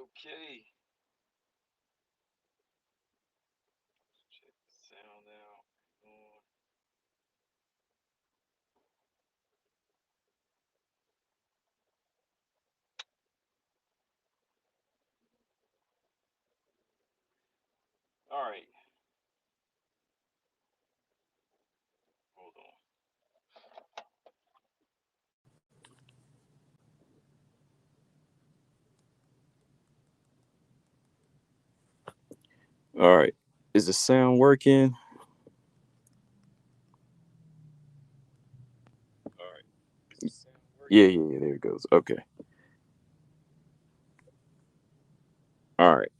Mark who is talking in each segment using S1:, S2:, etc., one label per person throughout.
S1: Okay. Check the sound out. All right. Hold on. All right. Is the sound working? Yeah, yeah, yeah. There it goes. Okay. All right.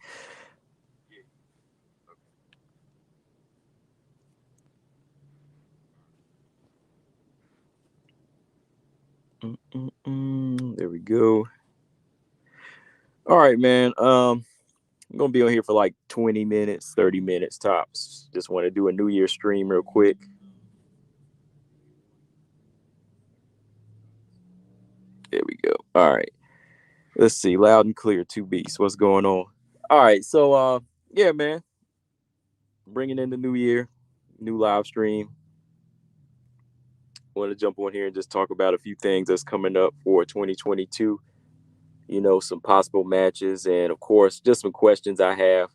S1: There we go. All right, man. I'm gonna be on here for like 20 minutes, 30 minutes tops. Just want to do a New Year stream real quick. There we go. All right. Let's see. Loud and clear, two beats. What's going on? All right. So yeah, man. Bringing in the new year, new live stream. Want to jump on here and just talk about a few things that's coming up for 2022. Some possible matches, and of course, just some questions I have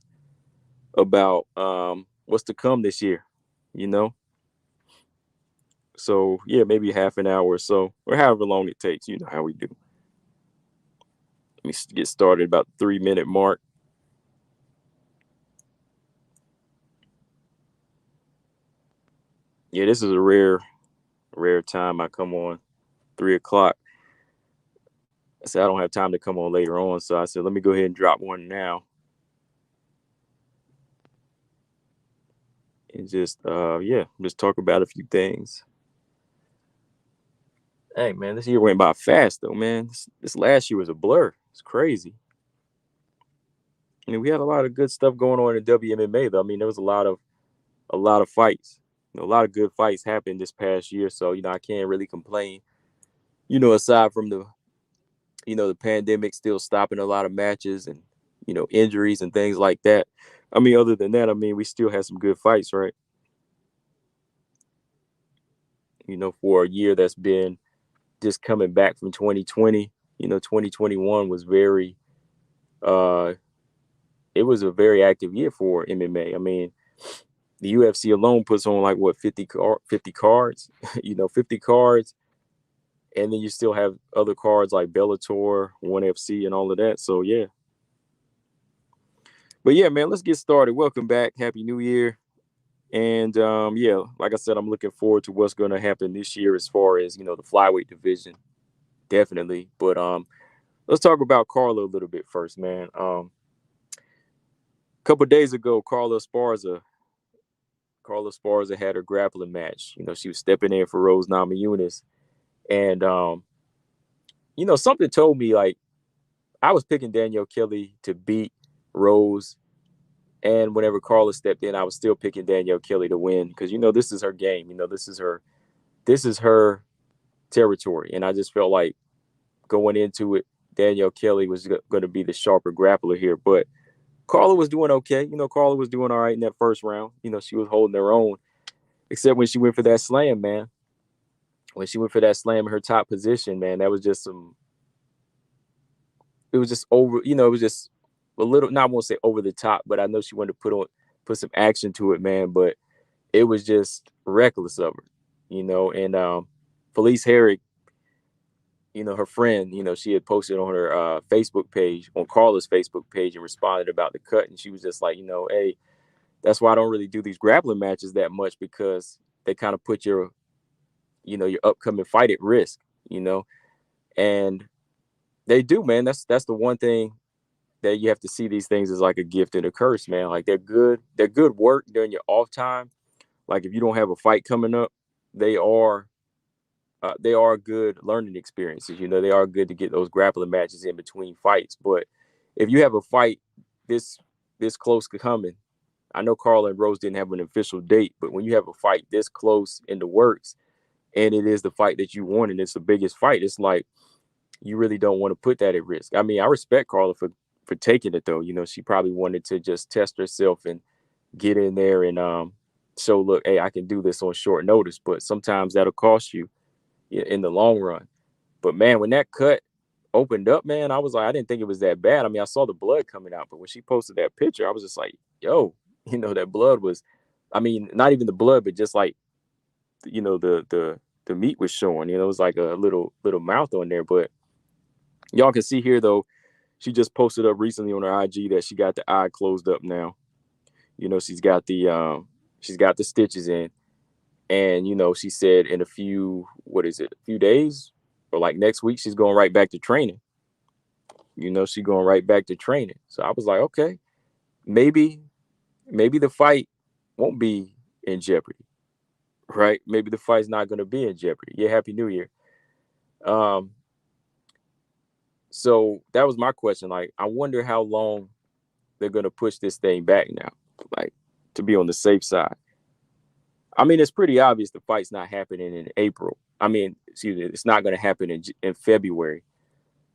S1: about what's to come this year. You know, so yeah, maybe half an hour or so, or however long it takes. You know how we do. Let me get started about 3 minute mark. Yeah, this is a rare time I come on 3 o'clock. I said I don't have time to come on later on, so I said let me go ahead and drop one now and just yeah, just talk about a few things. Hey man, this year went by fast though, man. This last year was a blur. It's crazy. I mean, we had a lot of good stuff going on in WMMA though. I mean, there was a lot of fights. A lot of good fights happened this past year, so I can't really complain. Aside from the pandemic still stopping a lot of matches and injuries and things like that. I mean, other than that, I mean, we still had some good fights, right? For a year that's been just coming back from 2020. 2021 was uh it was a very active year for MMA. I mean, the UFC alone puts on like what 50 cards, 50 cards, and then you still have other cards like Bellator, ONE FC, and all of that. So yeah, but yeah, man, let's get started. Welcome back, Happy New Year, and yeah, like I said, I'm looking forward to what's going to happen this year as far as the flyweight division, definitely. But let's talk about Carla a little bit first, man. A couple of days ago, Carla Esparza had her grappling match. She was stepping in for Rose Namajunas, and something told me like I was picking Danielle Kelly to beat Rose, and whenever Carla stepped in, I was still picking Danielle Kelly to win because this is her game. This is her territory, and I just felt like going into it, Danielle Kelly was going to be the sharper grappler here, but Carla was doing okay. Carla was doing all right in that first round. She was holding her own, except when she went for that slam, man. When she went for that slam in her top position, man, that was just some. It was just over. It was just a little. Not I won't say over the top, but I know she wanted to put some action to it, man. But it was just reckless of her, And Felice Herrick, her friend, she had posted on her Facebook page, on Carla's Facebook page, and responded about the cut, and she was just like, hey, that's why I don't really do these grappling matches that much because they kind of put your upcoming fight at risk, and they do, man. That's the one thing that you have to see these things as like a gift and a curse, man. Like they're good work during your off time. Like if you don't have a fight coming up, they are they are good learning experiences. They are good to get those grappling matches in between fights. But if you have a fight this this close to coming, I know Carla and Rose didn't have an official date, but when you have a fight this close in the works, and it is the fight that you want, and it's the biggest fight, it's like you really don't want to put that at risk. I mean, I respect Carla taking it though. You know, she probably wanted to just test herself and get in there and show, look, hey, I can do this on short notice. But sometimes that'll cost you in the long run. But man, when that cut opened up, man, I was like, I didn't think it was that bad. I mean, I saw the blood coming out, but when she posted that picture, I was just like, yo, you know, that blood was, I mean, not even the blood, but just like, you know, the meat was showing. You know, it was like a little mouth on there. But y'all can see here though, she just posted up recently on her IG that she got the eye closed up now. You know, she's got the stitches in. And, you know, she said in a few days or like next week, she's going right back to training. You know, she's going right back to training. So I was like, okay, maybe the fight won't be in jeopardy, right? Maybe the fight's not going to be in jeopardy. Yeah, Happy New Year. So that was my question. Like, I wonder how long they're going to push this thing back now, like to be on the safe side. I mean, it's pretty obvious the fight's not happening in April. I mean, excuse me, it's not going to happen in February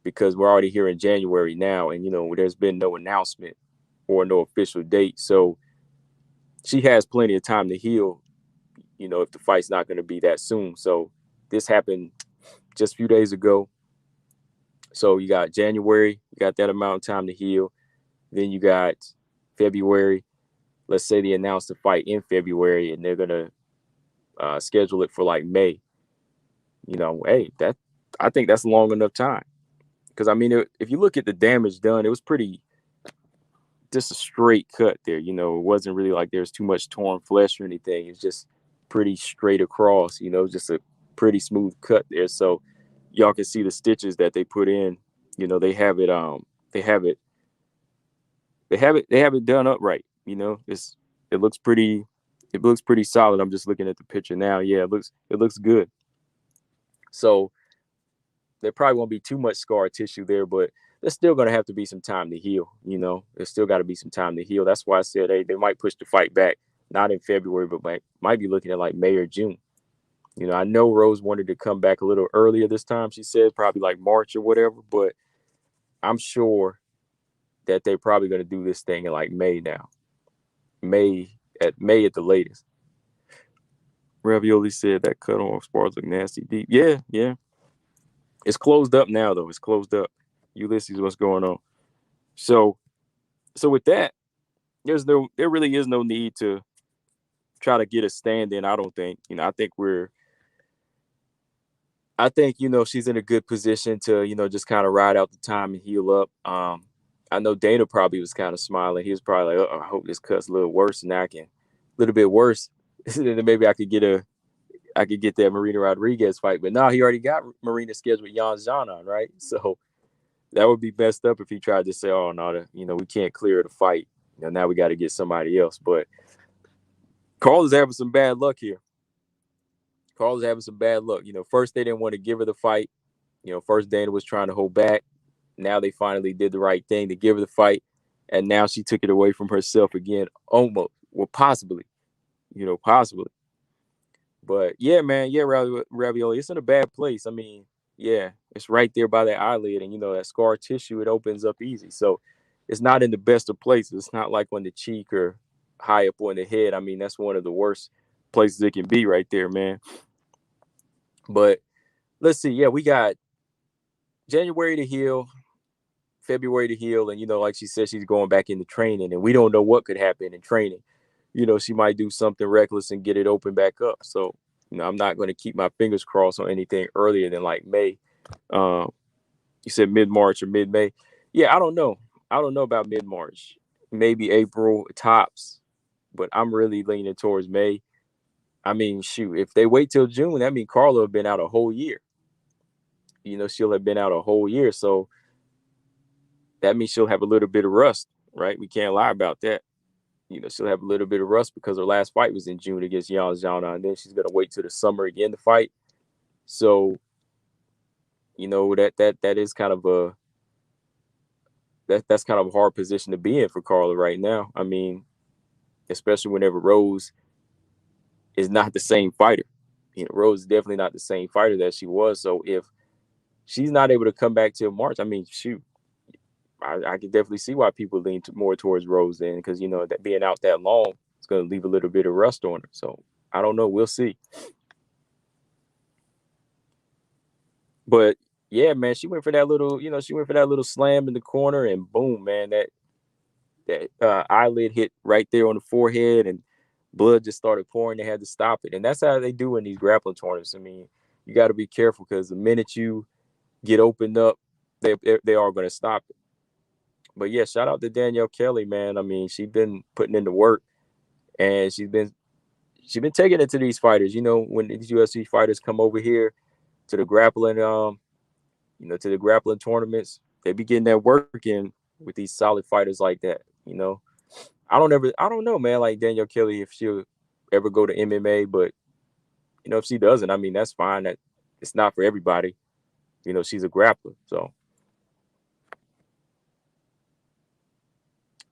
S1: because we're already here in January now. And, you know, there's been no announcement or no official date. So she has plenty of time to heal, you know, if the fight's not going to be that soon. So this happened just a few days ago. So you got January, you got that amount of time to heal. Then you got February. Let's say they announce the fight in February and they're going to schedule it for like May. You know, hey, I think that's long enough time. Because, I mean, if you look at the damage done, it was just a straight cut there. You know, it wasn't really like there's too much torn flesh or anything. It's just pretty straight across, you know, just a pretty smooth cut there. So y'all can see the stitches that they put in. You know, they have it done upright. You know, it looks pretty solid. I'm just looking at the picture now. Yeah, it looks good. So there probably won't be too much scar tissue there, but there's still going to have to be some time to heal. You know, there's still got to be some time to heal. That's why I said, hey, they might push the fight back, not in February, but might be looking at like May or June. You know, I know Rose wanted to come back a little earlier this time. She said probably like March or whatever, but I'm sure that they're probably going to do this thing in like May now. May at the latest. Ravioli said that cut on spars look nasty deep. Yeah. It's closed up now, though. It's closed up. Ulysses, what's going on? So with that, there really is no need to try to get a stand in. I don't think. You know, I think, you know, she's in a good position to, you know, just kind of ride out the time and heal up. I know Dana probably was kind of smiling. He was probably like, I hope this cut's a little worse now. A little bit worse. Then maybe I could get that Marina Rodriguez fight. But no, he already got Marina scheduled with Jan Zhanan, right? So that would be messed up if he tried to say, oh, no, you know, we can't clear the fight. You know, now we got to get somebody else. But Carla's having some bad luck here. Carla's having some bad luck. You know, first they didn't want to give her the fight. You know, first Dana was trying to hold back. Now they finally did the right thing to give her the fight. And now she took it away from herself again, almost. Well, possibly. You know, possibly. But, yeah, man, yeah, Ravioli, it's in a bad place. I mean, yeah, it's right there by that eyelid. And, you know, that scar tissue, it opens up easy. So it's not in the best of places. It's not like on the cheek or high up on the head. I mean, that's one of the worst places it can be right there, man. But let's see. Yeah, we got January to heal, February to heal. And, you know, like she said, she's going back into training. And we don't know what could happen in training. You know, she might do something reckless and get it open back up. So, you know, I'm not going to keep my fingers crossed on anything earlier than like May. You said mid-March or mid-May. Yeah, I don't know. I don't know about mid-March. Maybe April tops. But I'm really leaning towards May. I mean, shoot, if they wait till June, that means Carla have been out a whole year. You know, she'll have been out a whole year. So that means she'll have a little bit of rust, right? We can't lie about that. You know, she'll have a little bit of rust because her last fight was in June against Jan Zhanan, and then she's gonna wait till the summer again to fight. So, you know, that is kind of that's kind of a hard position to be in for Carla right now. I mean, especially whenever Rose is not the same fighter. You know, Rose is definitely not the same fighter that she was. So if she's not able to come back till March, I mean, shoot, I can definitely see why people lean more towards Rose then, because that being out that long, it's going to leave a little bit of rust on her. So I don't know. We'll see. But yeah, man, she went for that little slam in the corner, and boom, man, that eyelid hit right there on the forehead, and blood just started pouring. They had to stop it, and that's how they do in these grappling tournaments. I mean, you got to be careful, because the minute you get opened up, they are going to stop it. But yeah, shout out to Danielle Kelly, man. I mean, she's been putting in the work, and she's been taking it to these fighters. When these UFC fighters come over here to the grappling, to the grappling tournaments, they be getting that work in with these solid fighters like that. I don't know, man. Like Danielle Kelly, if she'll ever go to MMA, but if she doesn't, I mean, that's fine. That it's not for everybody. She's a grappler, so.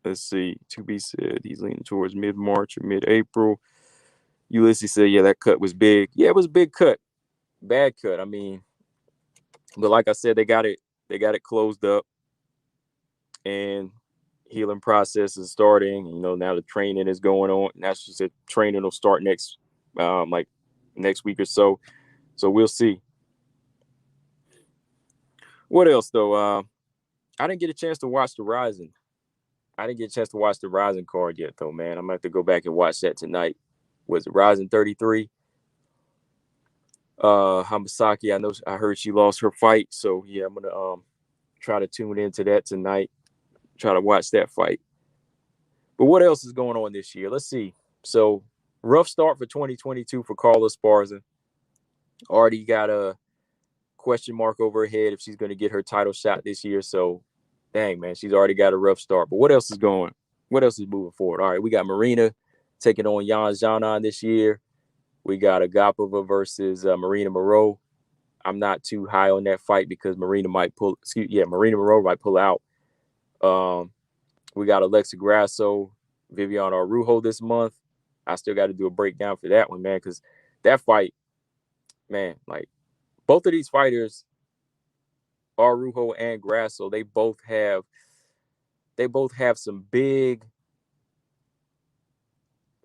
S1: Let's see. To be said, he's leaning towards mid-March or mid-April. Ulysses said, yeah, that cut was big. Yeah, it was a big cut. Bad cut. I mean, but like I said, they got it closed up, and healing process is starting. Now the training is going on. And that's just it. Training will start next week or so. So we'll see. What else though? I didn't get a chance to watch the Rising. I didn't get a chance to watch the Rising card yet, though, man. I'm going to have to go back and watch that tonight. Was it Rising 33? Hamasaki, I heard she lost her fight. So, yeah, I'm going to try to tune into that tonight. Try to watch that fight. But what else is going on this year? Let's see. So, rough start for 2022 for Carla Esparza. Already got a question mark over her head if she's going to get her title shot this year. So, dang, man, she's already got a rough start. But what else is going? What else is moving forward? All right, we got Marina taking on Yan Xiaonan this year. We got Agapova versus Marina Moreau. I'm not too high on that fight because Marina Moreau might pull out. We got Alexa Grasso, Viviane Araújo this month. I still got to do a breakdown for that one, man, because that fight, man, like both of these fighters, Araújo and Grasso, they both have some big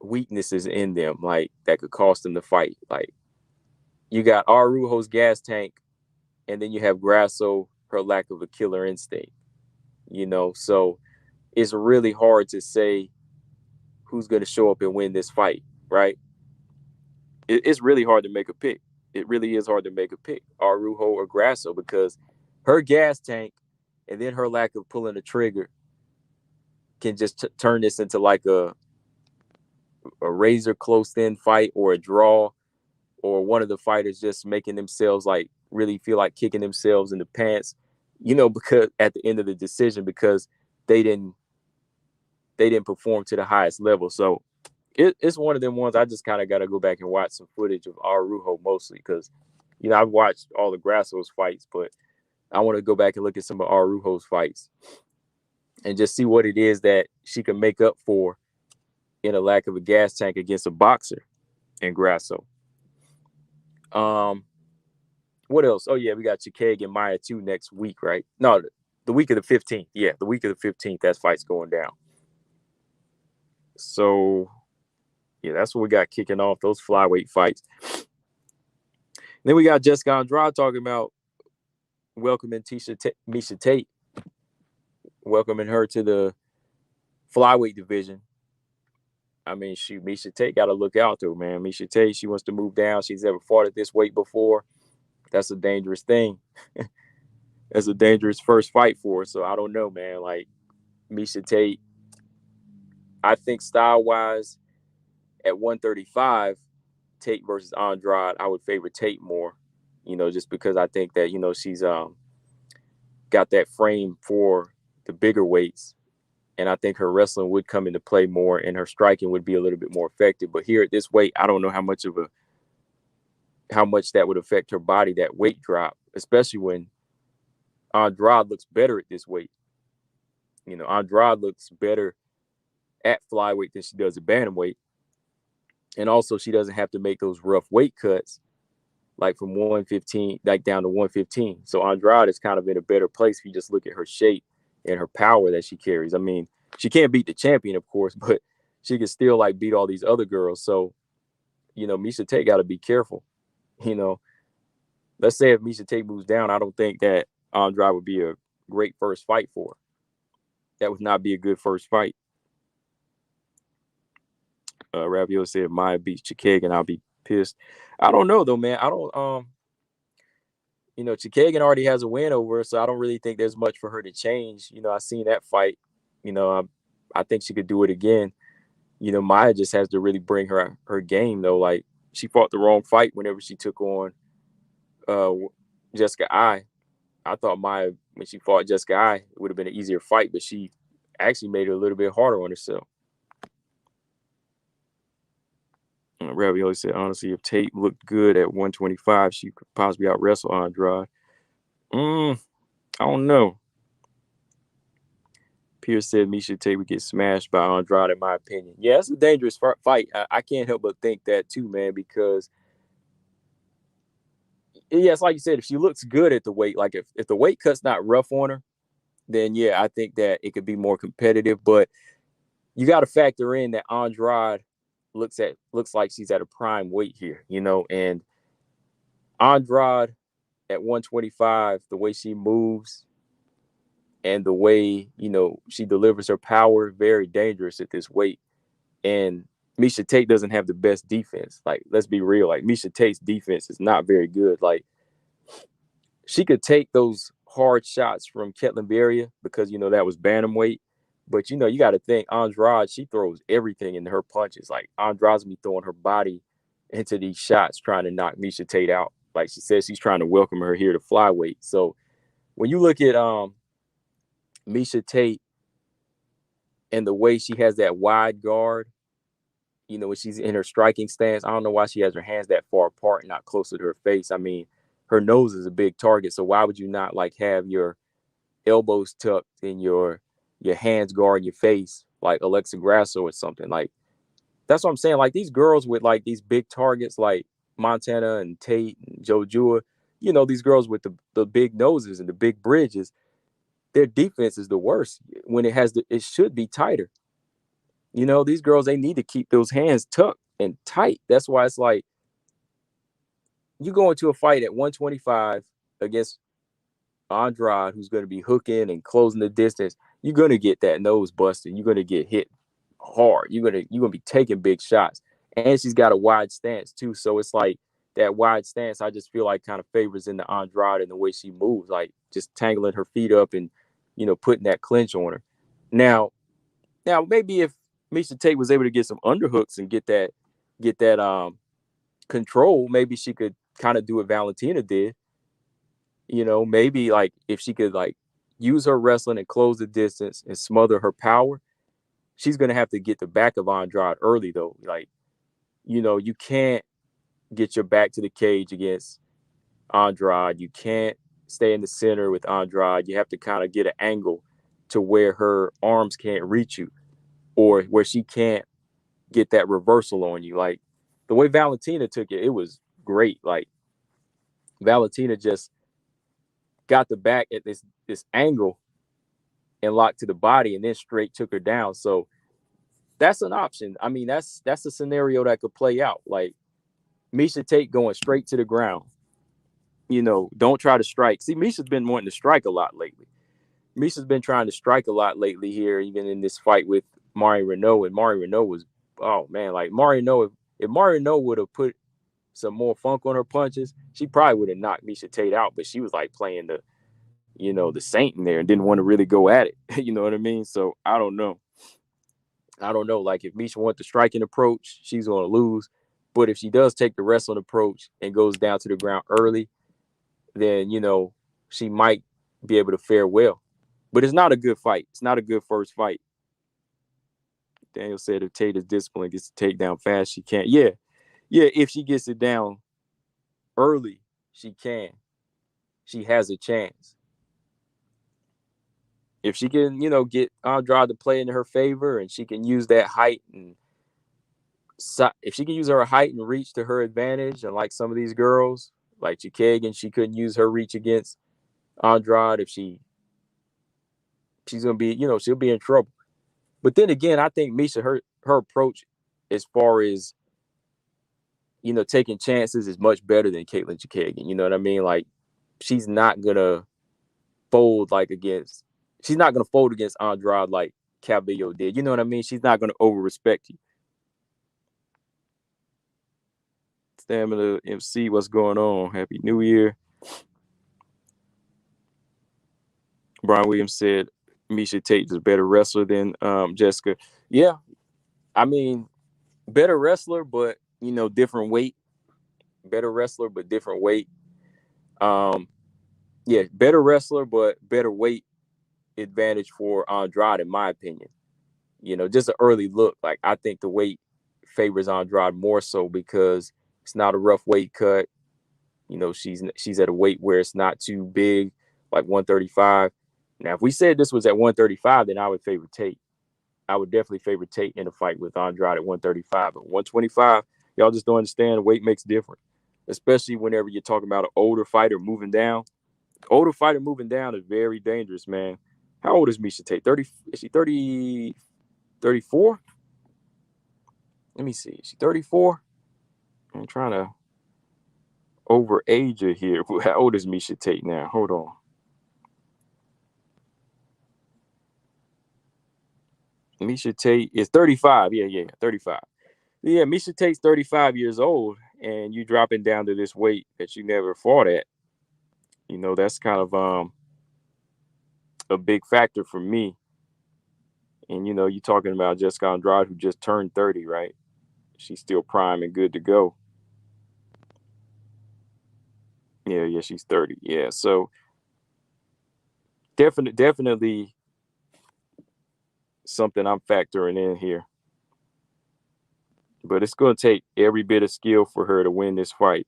S1: weaknesses in them, like that could cost them the fight. Like you got Araújo's gas tank, and then you have Grasso, her lack of a killer instinct. So it's really hard to say who's going to show up and win this fight, right? It's really hard to make a pick. It really is hard to make a pick, Araújo or Grasso, because her gas tank and then her lack of pulling the trigger can just turn this into like a razor close in fight, or a draw, or one of the fighters just making themselves like really feel like kicking themselves in the pants, because at the end of the decision, because they didn't perform to the highest level. So it's one of them ones I just kind of got to go back and watch some footage of Araújo mostly, because I've watched all the Grasso's fights, but I want to go back and look at some of Araújo's fights and just see what it is that she can make up for in a lack of a gas tank against a boxer in Grasso. What else? Oh yeah, we got Chikeg and Maya too next week, right? No, the week of the 15th. Yeah, the week of the 15th, that fight's going down. So yeah, that's what we got kicking off those flyweight fights. Then we got Jessica Andrade talking about welcoming Miesha Tate, welcoming her to the flyweight division. I mean, Miesha Tate got to look out though, man. Miesha Tate, she wants to move down. She's never fought at this weight before. That's a dangerous thing. That's a dangerous first fight for her. So I don't know, man. Like Miesha Tate, I think style-wise, at 135, Tate versus Andrade, I would favor Tate more, just because I think that, she's got that frame for the bigger weights. And I think her wrestling would come into play more, and her striking would be a little bit more effective. But here at this weight, I don't know how much that would affect her body, that weight drop, especially when Andrade looks better at this weight. Andrade looks better at flyweight than she does at bantamweight. And also, she doesn't have to make those rough weight cuts, like from 115, like down to 115. So Andrade is kind of in a better place if you just look at her shape and her power that she carries. I mean, she can't beat the champion, of course, but she can still like beat all these other girls. So, Miesha Tate got to be careful. Let's say if Miesha Tate moves down, I don't think that Andrade would be a great first fight for her. That would not be a good first fight. Ravioli said, Maya beats Chikagan, I'll be pissed. I don't know, though, man. I don't, Chikagan already has a win over her, so I don't really think there's much for her to change. I seen that fight. I think she could do it again. Maya just has to really bring her game, though. Like, she fought the wrong fight whenever she took on Jessica Eye. I thought Maya, when she fought Jessica Eye, it would have been an easier fight, but she actually made it a little bit harder on herself. Ravioli said, honestly, if Tate looked good at 125, she could possibly out wrestle Andrade. I don't know. Pierce said Miesha Tate would get smashed by Andrade, in my opinion. Yeah, it's a dangerous fight. I can't help but think that too, man, because it's like you said, if she looks good at the weight, like if the weight cut's not rough on her, then yeah, I think that it could be more competitive. But you got to factor in that Andrade looks like she's at a prime weight here, and Andrade at 125, the way she moves and the way, she delivers her power, very dangerous at this weight. And Miesha Tate doesn't have the best defense. Like, let's be real. Like, Miesha Tate's defense is not very good. Like, she could take those hard shots from Ketlin Beria because, that was bantamweight. But, you got to think, Andrade, she throws everything into her punches. Like, Andrade's be throwing her body into these shots trying to knock Miesha Tate out. Like she says, she's trying to welcome her here to flyweight. So when you look at Miesha Tate and the way she has that wide guard, when she's in her striking stance, I don't know why she has her hands that far apart and not closer to her face. I mean, her nose is a big target. So why would you not like have your elbows tucked and your hands guarding your face like Alexa Grasso or something? Like, that's what I'm saying. Like, these girls with like these big targets like Montana and Tate and Jojua, these girls with the big noses and the big bridges, their defense is the worst when it should be tighter. These girls, they need to keep those hands tucked and tight. That's why it's like, you go into a fight at 125 against Andrade, who's going to be hooking and closing the distance, you're going to get that nose busted. You're going to get hit hard. You're going to be taking big shots. And she's got a wide stance too. So it's like that wide stance, I just feel like kind of favors in the Andrade and the way she moves, like just tangling her feet up and, putting that clinch on her. Now maybe if Miesha Tate was able to get some underhooks and get that control, maybe she could kind of do what Valentina did. Maybe like if she could like use her wrestling and close the distance and smother her power, she's going to have to get the back of Andrade early though. Like, you can't get your back to the cage against Andrade. You can't stay in the center with Andrade. You have to kind of get an angle to where her arms can't reach you or where she can't get that reversal on you. Like, the way Valentina took it, it was great. Like, Valentina just got the back at this angle and locked to the body and then straight took her down. So that's an option. I mean, that's a scenario that could play out. Like, Miesha Tate going straight to the ground. Don't try to strike. See, Misha's been wanting to strike a lot lately. Misha's been trying to strike a lot lately here, even in this fight with Mari Renault. And Mari Renault was, oh man, like Mari Renault, if Mari Renault would have put some more funk on her punches, she probably would have knocked Miesha Tate out. But she was like playing the saint in there and didn't want to really go at it. You know what I mean? So I don't know. Like, if Miesha wants the striking approach, she's going to lose. But if she does take the wrestling approach and goes down to the ground early, then, she might be able to fare well. But it's not a good fight. It's not a good first fight. Daniel said if Tate is disciplined, gets the takedown fast, she can't. Yeah, if she gets it down early, she can. She has a chance. If she can, get Andrade to play in her favor and she can use that height and if she can use her height and reach to her advantage, and like some of these girls, like Chikagan, she couldn't use her reach against Andrade. If she she's gonna be, she'll be in trouble. But then again, I think Misha, her approach as far as, taking chances is much better than Caitlin Chikagian. You know what I mean? Like, she's not gonna fold she's not gonna fold against Andrade like Cabello did. You know what I mean? She's not gonna over respect you. Stamina MC, what's going on? Happy New Year. Brian Williams said Misha Tate is a better wrestler than Jessica. Yeah, I mean, better wrestler, but different weight. Better wrestler, but different weight. Yeah, better wrestler, but better weight advantage for Andrade, in my opinion. Just an early look. Like, I think the weight favors Andrade more so because it's not a rough weight cut. She's at a weight where it's not too big, like 135. Now, if we said this was at 135, then I would favor Tate. I would definitely favor Tate in a fight with Andrade at 135. But 125, y'all just don't understand. Weight makes difference, especially whenever you're talking about an older fighter moving down. Older fighter moving down is very dangerous, man. How old is Misha Tate? 30? Is she 30? 34? Let me see. Is she 34? I'm trying to overage her here. How old is Misha Tate now? Hold on. Misha Tate is 35. Yeah, 35. Yeah, Misha Tate's 35 years old, and you dropping down to this weight that you never fought at. That's kind of a big factor for me. And you're talking about Jessica Andrade, who just turned 30, right? She's still prime and good to go. Yeah, she's 30. Yeah, so definitely something I'm factoring in here. But it's going to take every bit of skill for her to win this fight.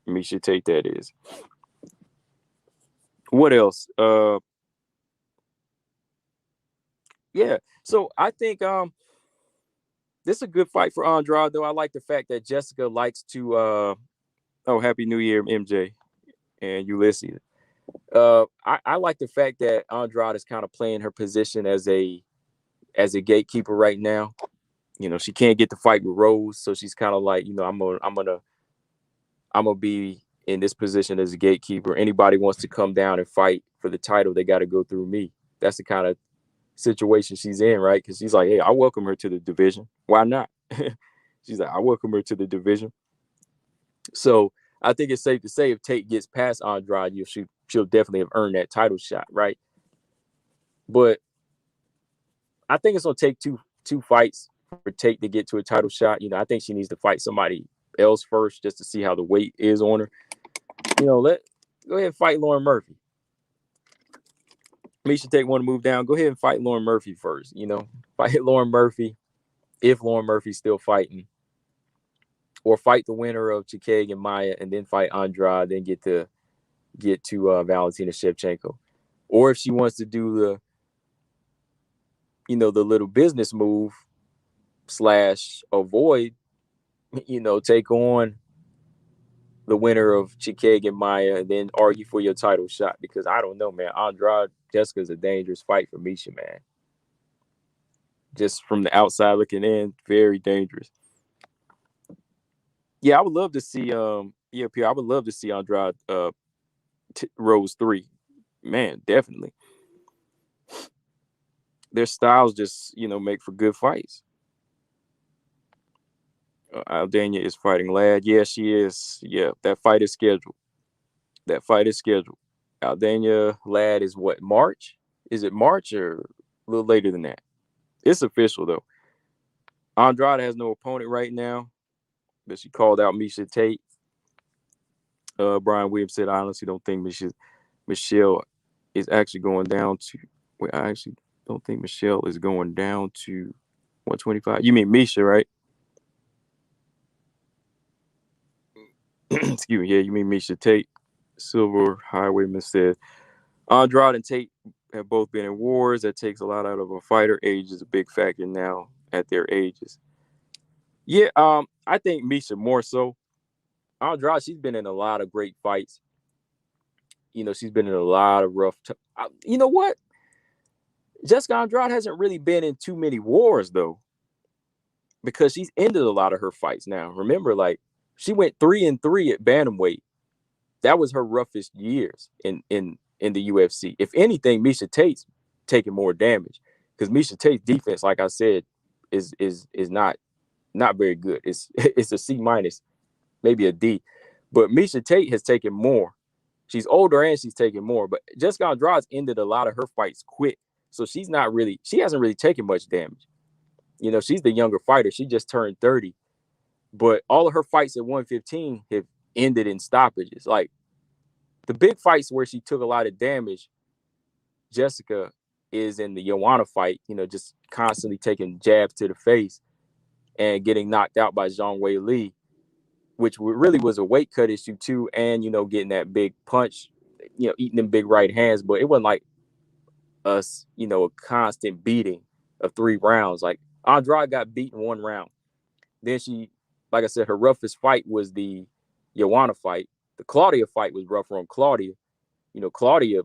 S1: Misha Tate, that is. What else? Yeah, so I think this is a good fight for Andrade, though. I like the fact that Jessica likes to Happy New Year, MJ and Ulysses. I like the fact that Andrade is kind of playing her position as a gatekeeper right now. She can't get the fight with Rose, so she's kind of like, I'm gonna be in this position as a gatekeeper. Anybody wants to come down and fight for the title, they got to go through me. That's the kind of situation she's in, right? Because she's like, hey, I welcome her to the division. Why not? She's like, I welcome her to the division. So I think it's safe to say if Tate gets past Andrade, she'll definitely have earned that title shot, right? But I think it's gonna take two fights for Tate to get to a title shot. I think she needs to fight somebody else first just to see how the weight is on her. Go ahead and fight Lauren Murphy. Misha Tate want to move down. Go ahead and fight Lauren Murphy first. Fight Lauren Murphy if Lauren Murphy's still fighting, or fight the winner of Chikagian and Maya, and then fight Andrade, then get to Valentina Shevchenko. Or if she wants to do the little business move / avoid, take on the winner of Chikagian and Maya, and then argue for your title shot. Because I don't know, man. Andrade Jessica's a dangerous fight for Misha, man. Just from the outside looking in, very dangerous. Yeah, I would love to see Pierre, I would love to see Andrade Rose 3. Man, definitely. Their styles just, make for good fights. Aldana is fighting Ladd. Yeah, she is. Yeah, that fight is scheduled. Aldana Ladd is what, March? Is it March or a little later than that? It's official, though. Andrade has no opponent right now, but she called out Misha Tate. Brian Williams said, I honestly don't think Michelle is actually going down to... Wait, I actually don't think Michelle is going down to 125. You mean Misha, right? Excuse me. Yeah, you mean Misha Tate. Silver Highwayman said, Andrade and Tate have both been in wars. That takes a lot out of a fighter. Age is a big factor now at their ages. Yeah, I think Misha more so. Andrade, she's been in a lot of great fights. She's been in a lot of rough. You know what? Jessica Andrade hasn't really been in too many wars though, because she's ended a lot of her fights now. Remember, like she went 3-3 at bantamweight. That was her roughest years in the UFC. If anything, Miesha Tate's taking more damage because Miesha Tate's defense, like I said, is not very good. It's a C minus, maybe a D. But Miesha Tate has taken more. She's older and she's taking more. But Jessica Andrade's ended a lot of her fights quick. So she hasn't really taken much damage. You know, she's the younger fighter. She just turned 30. But all of her fights at 115 have ended in stoppages. Like the big fights where she took a lot of damage, Jessica is in the Joanna fight, you know, just constantly taking jabs to the face and getting knocked out by Zhang Wei Li, which really was a weight cut issue too. And, you know, getting that big punch, you know, eating them big right hands. But it wasn't like us, you know, a constant beating of 3 rounds. Like Andrade got beaten 1 round. Then she, like I said, her roughest fight was the Joanna fight. The Claudia fight was rougher on Claudia. You know, Claudia,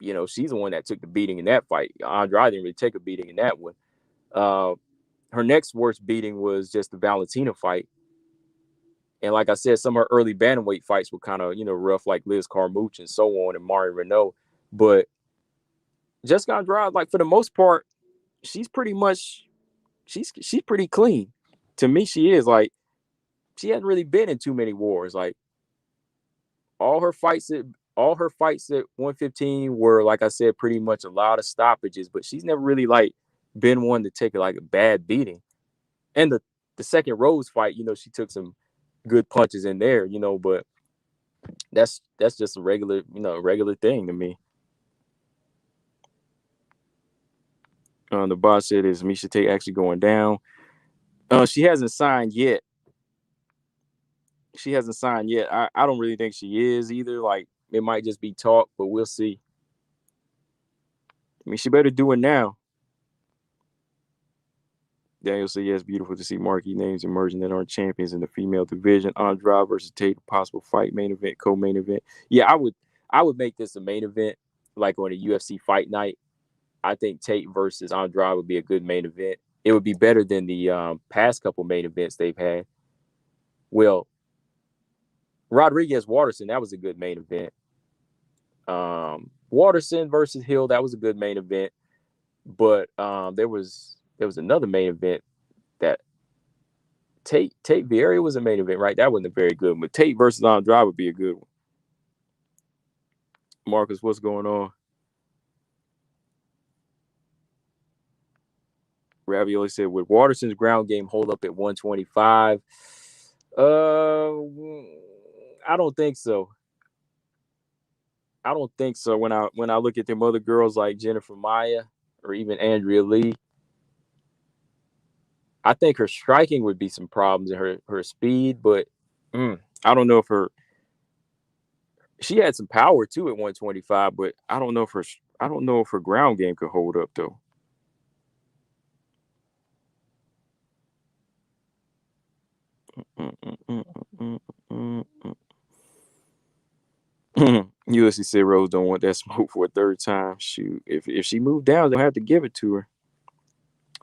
S1: you know, she's the one that took the beating in that fight. Andrade didn't really take a beating in that one. Her next worst beating was just the Valentina fight. And like I said, some of her early bantamweight fights were kind of, you know, rough, like Liz Carmouche and so on, and Mari Renault. But Jessica Andrade, like for the most part, she's pretty clean. To me, she is. Like, she hasn't really been in too many wars. Like all her fights at 115 were, like I said, pretty much a lot of stoppages, but she's never really like been one to take like a bad beating. And the second Rose fight, you know, she took some good punches in there, you know, but that's just a regular thing to me. The boss said, is Miesha Tate actually going down? She hasn't signed yet. I don't really think she is either. Like, it might just be talk, but we'll see. I mean, she better do it now. Daniel said, yes, beautiful to see marquee names emerging that aren't champions in the female division. Andrade versus Tate, possible fight, main event, co-main event. Yeah, I would make this a main event, like on a UFC fight night. I think Tate versus Andrade would be a good main event. It would be better than the past couple main events they've had. Well, Rodriguez Waterson, that was a good main event. Waterson versus Hill, that was a good main event. But there was another main event that Tate Vieira was a main event, right? That wasn't a very good one. But Tate versus Andrade would be a good one. Marcus, what's going on? Ravioli said, would Waterson's ground game hold up at 125? I don't think so. When I look at them other girls like Jennifer Maia or even Andrea Lee, I think her striking would be some problems in her speed, but I don't know if she had some power too at 125, but I don't know if her ground game could hold up though. USC said Rose don't want that smoke for a third time. Shoot, if she moved down, they'll have to give it to her.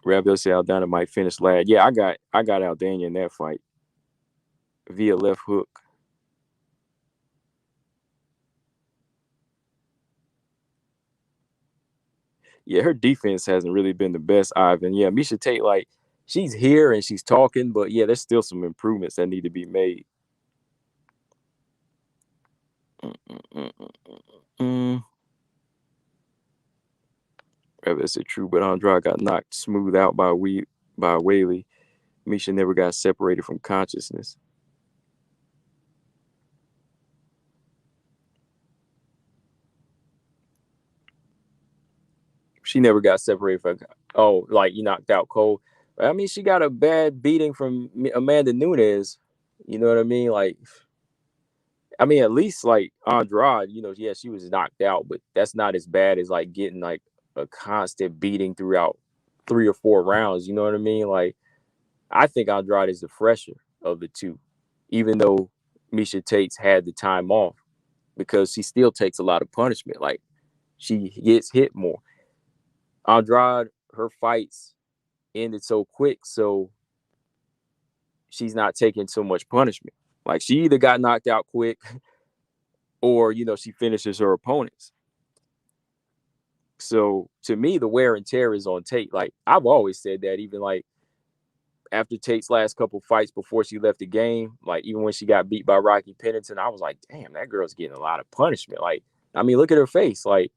S1: Ravel said Aldana might finish last. Yeah, I got Aldana in that fight via left hook. Yeah, her defense hasn't really been the best, Ivan. Yeah, Miesha Tate, like, she's here and she's talking, but yeah, there's still some improvements that need to be made. That's true, but Andrade got knocked smooth out by Whaley. Miesha never got separated from consciousness. She never got separated from. Oh, like you knocked out Cole. I mean, she got a bad beating from Amanda Nunes. You know what I mean? Like, I mean, at least like Andrade, you know, yeah, she was knocked out, but that's not as bad as like getting like a constant beating throughout 3 or 4 rounds. You know what I mean? Like, I think Andrade is the fresher of the two, even though Miesha Tate's had the time off because she still takes a lot of punishment. Like, she gets hit more. Andrade, her fights ended so quick, so she's not taking so much punishment. Like, she either got knocked out quick or, she finishes her opponents. So to me, the wear and tear is on Tate. Like, I've always said that, even like after Tate's last couple fights before she left the game, like even when she got beat by Rocky Pennington, I was like, damn, that girl's getting a lot of punishment. Like, I mean, look at her face. Like,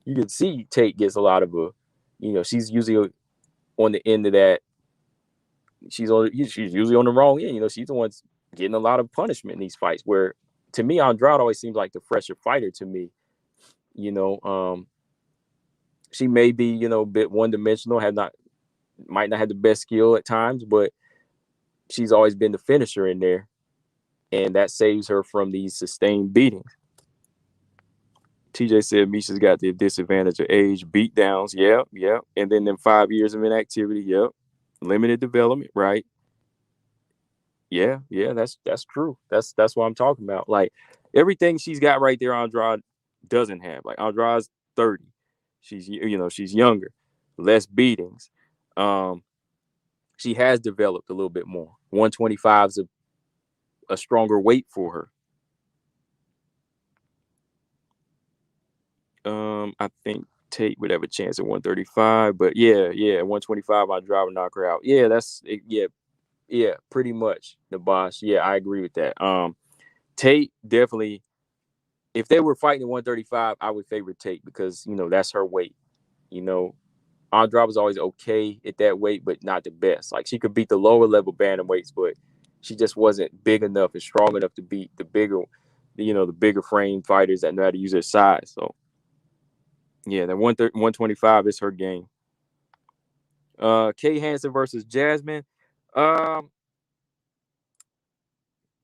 S1: you can see Tate gets a lot of she's usually on the end of that. She's usually on the wrong end. She's the one getting a lot of punishment in these fights. Where, to me, Andrade always seems like the fresher fighter to me. She may be, a bit one-dimensional, might not have the best skill at times, but she's always been the finisher in there, and that saves her from these sustained beatings. TJ said Misha's got the disadvantage of age, beatdowns, yeah, and then them 5 years of inactivity, yep, limited development, right? Yeah, that's true. That's what I'm talking about. Like, everything she's got right there, Andrade doesn't have. Like, Andrade's 30. She's younger, less beatings. She has developed a little bit more. 125 is a stronger weight for her. I think Tate would have a chance at 135, but yeah, 125, Andrade would knock her out. Yeah, that's it. Yeah, pretty much the boss. Yeah, I agree with that. Tate definitely. If they were fighting at 135, I would favor Tate because that's her weight. Andrade was always okay at that weight, but not the best. Like, she could beat the lower level bantamweights, but she just wasn't big enough and strong enough to beat the bigger frame fighters that know how to use their size. So yeah, that 125 is her game. Kay Hansen versus Jasmine.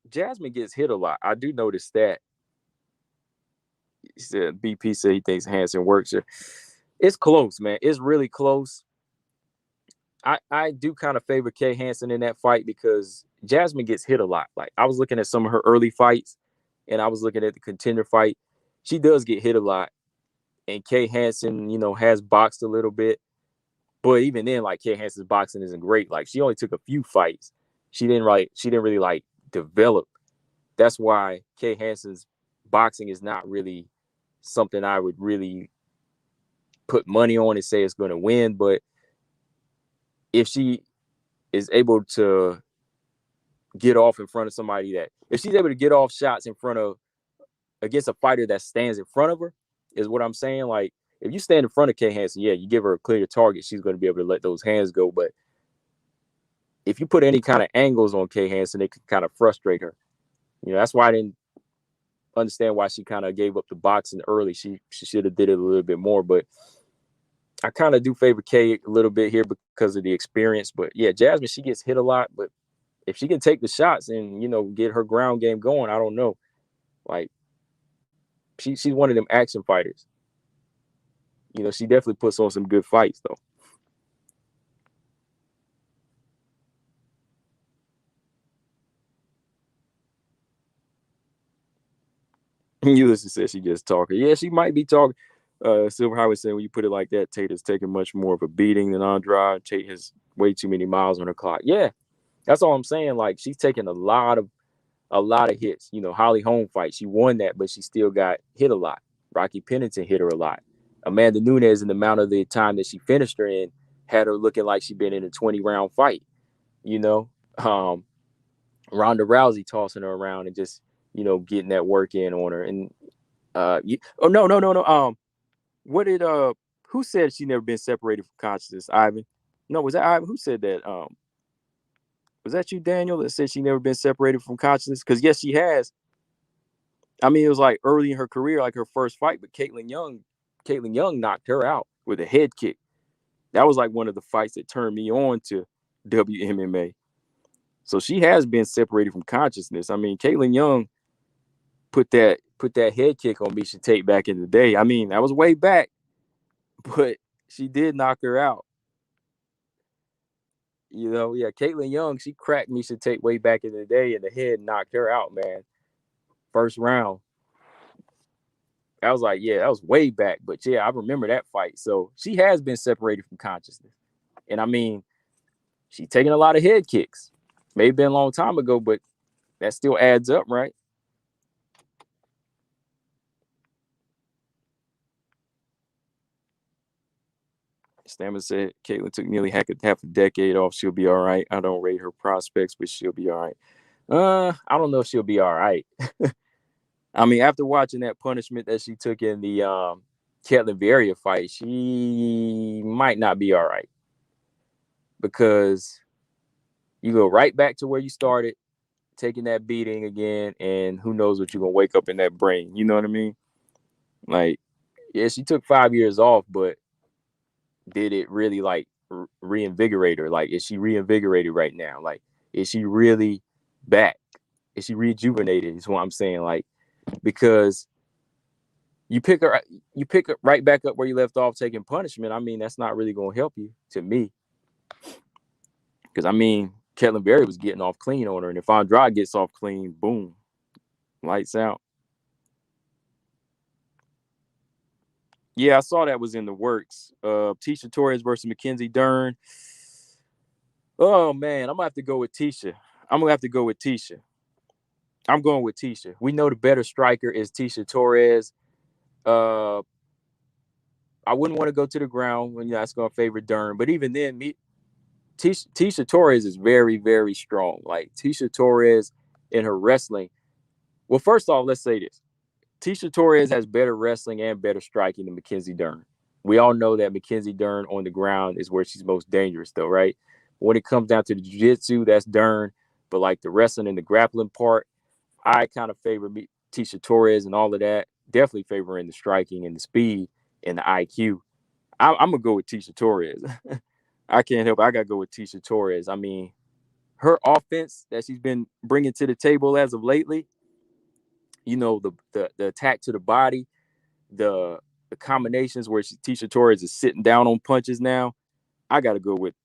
S1: Jasmine gets hit a lot. I do notice that. He said BP said he thinks Hansen works her. It's close, man. It's really close. I do kind of favor Kay Hansen in that fight because Jasmine gets hit a lot. Like, I was looking at some of her early fights, and I was looking at the contender fight. She does get hit a lot, and Kay Hansen, has boxed a little bit, but even then, like, Kay Hansen's boxing isn't great. Like, she only took a few fights. She didn't really like develop. That's why Kay Hansen's boxing is not really something I would really put money on and say it's going to win, but if she is able to get off in front of somebody if she's able to get off shots against a fighter that stands in front of her, is what I'm saying. Like, if you stand in front of Kay Hansen, yeah, you give her a clear target, she's going to be able to let those hands go. But if you put any kind of angles on Kay Hansen, it can kind of frustrate her. That's why I didn't understand why she kind of gave up the boxing early. She should have did it a little bit more, but I kind of do favor Kay a little bit here because of the experience. But yeah, Jasmine, she gets hit a lot, but if she can take the shots and, get her ground game going, I don't know. Like, she's one of them action fighters. She definitely puts on some good fights, though. Ulysses says she just talking. Yeah, she might be talking. Silver Howard saying, when you put it like that, Tate has taken much more of a beating than Andrade. Tate has way too many miles on her clock. Yeah, that's all I'm saying. Like, she's taken a lot of hits. Holly Holm fight, she won that, but she still got hit a lot. Rocky Pennington hit her a lot. Amanda Nunes, in the amount of the time that she finished her in, had her looking like she'd been in a 20-round fight. Ronda Rousey tossing her around and just getting that work in on her. And no. What did who said she never been separated from consciousness? Ivan? No, was that Ivan? Who said that? Was that you, Daniel, that said she never been separated from consciousness? Because yes, she has. I mean, it was like early in her career, like her first fight, but Caitlin Young knocked her out with a head kick. That was like one of the fights that turned me on to WMMA. So she has been separated from consciousness. I mean, Caitlin Young put that head kick on Miesha Tate back in the day. I mean, that was way back, but she did knock her out. Yeah, Caitlin Young, she cracked Miesha Tate way back in the day, and the head knocked her out, man. First round. I was like, yeah, that was way back. But yeah, I remember that fight. So she has been separated from consciousness. And I mean, she's taking a lot of head kicks. Maybe been a long time ago, but that still adds up, right? Stammer said Caitlin took nearly half a decade off. She'll be all right. I don't rate her prospects, but she'll be all right. I don't know if she'll be all right. I mean, after watching that punishment that she took in the Ketlin Vieira fight, she might not be all right, because you go right back to where you started, taking that beating again, and who knows what you're gonna wake up in that brain. You know what I mean? Like, yeah, she took 5 years off, but did it really like reinvigorate her? Like, is she reinvigorated right now? Like, is she really back? Is she rejuvenated? Is what I'm saying. Like, because you pick her right back up where you left off taking punishment. I mean, that's not really gonna help you, to me. Because I mean, Ketlin Vieira was getting off clean on her, and if Andrade gets off clean, boom, lights out. Yeah, I saw that was in the works. Tecia Torres versus Mackenzie Dern. Oh man, I'm gonna have to go with Tecia. I'm gonna have to go with Tecia. I'm going with Tecia. We know the better striker is Tecia Torres. I wouldn't want to go to the ground when that's gonna favor Dern, but even then, Tecia Torres is very, very strong. Like, Tecia Torres in her wrestling. Well, first off, let's say this. Tecia Torres has better wrestling and better striking than Mackenzie Dern. We all know that Mackenzie Dern on the ground is where she's most dangerous, though, right? When it comes down to the jiu-jitsu, that's Dern. But like the wrestling and the grappling part, I kind of favor Tecia Torres and all of that. Definitely favoring the striking and the speed and the IQ. I'm gonna go with Tecia Torres. I can't help it. I gotta go with Tecia Torres. I mean, her offense that she's been bringing to the table as of lately, you know, the attack to the body, the combinations where Tecia Torres is sitting down on punches now. I gotta go with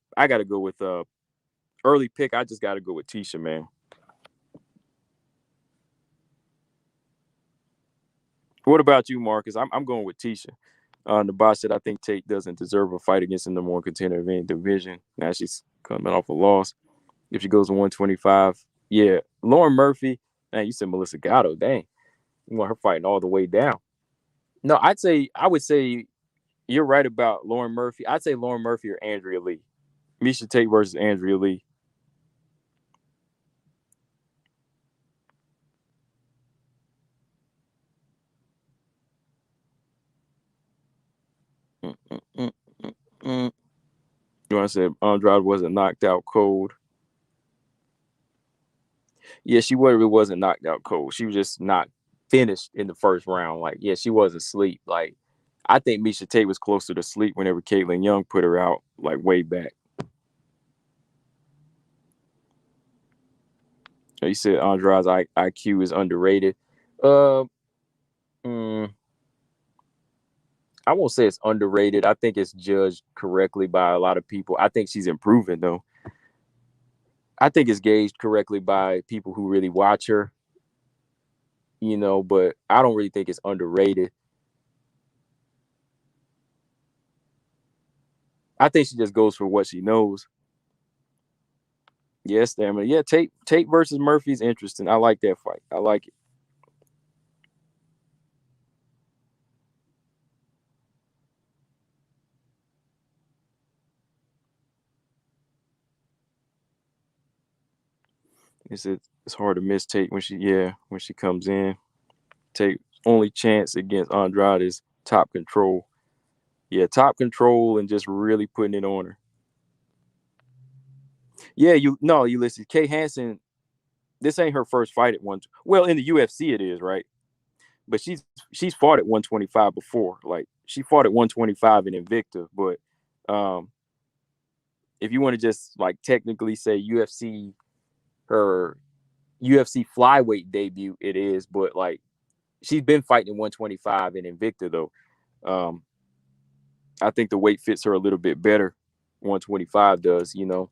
S1: early pick. I just gotta go with Tecia, man. What about you, Marcus? I'm going with Tecia. The boss said I think Tate doesn't deserve a fight against the number one contender of any division. Now she's coming off a loss. If she goes to 125, yeah. Lauren Murphy, man, you said Melissa Gatto. Dang, you want her fighting all the way down. No, I would say you're right about Lauren Murphy. I'd say Lauren Murphy or Andrea Lee. Miesha Tate versus Andrea Lee. Mm. You want to say Andrade wasn't knocked out cold? Yeah, she wasn't knocked out cold. She was just not finished in the first round. Like, yeah, she was asleep. Like, I think Miesha Tate was closer to sleep whenever Caitlin Young put her out, like, way back. You said Andrade's IQ is underrated. Uh, mm, I won't say it's underrated. I think it's judged correctly by a lot of people. I think she's improving, though. I think it's gauged correctly by people who really watch her, you know, but I don't really think it's underrated. I think she just goes for what she knows. Yes, stamina. Yeah, Tate versus Murphy is interesting. I like that fight. I like it. It's hard to miss Tate when she comes in. Tate only chance against Andrade is top control. Yeah, top control and just really putting it on her. Yeah, Ulysses. Kay Hansen, this ain't her first fight at one. Well, in the UFC it is, right? But she's fought at 125 before. Like, she fought at 125 in Invicta, but um if you want to just like technically say her UFC flyweight debut, it is, but like she's been fighting 125 in Invicta though. Um, I think the weight fits her a little bit better. 125 does, you know.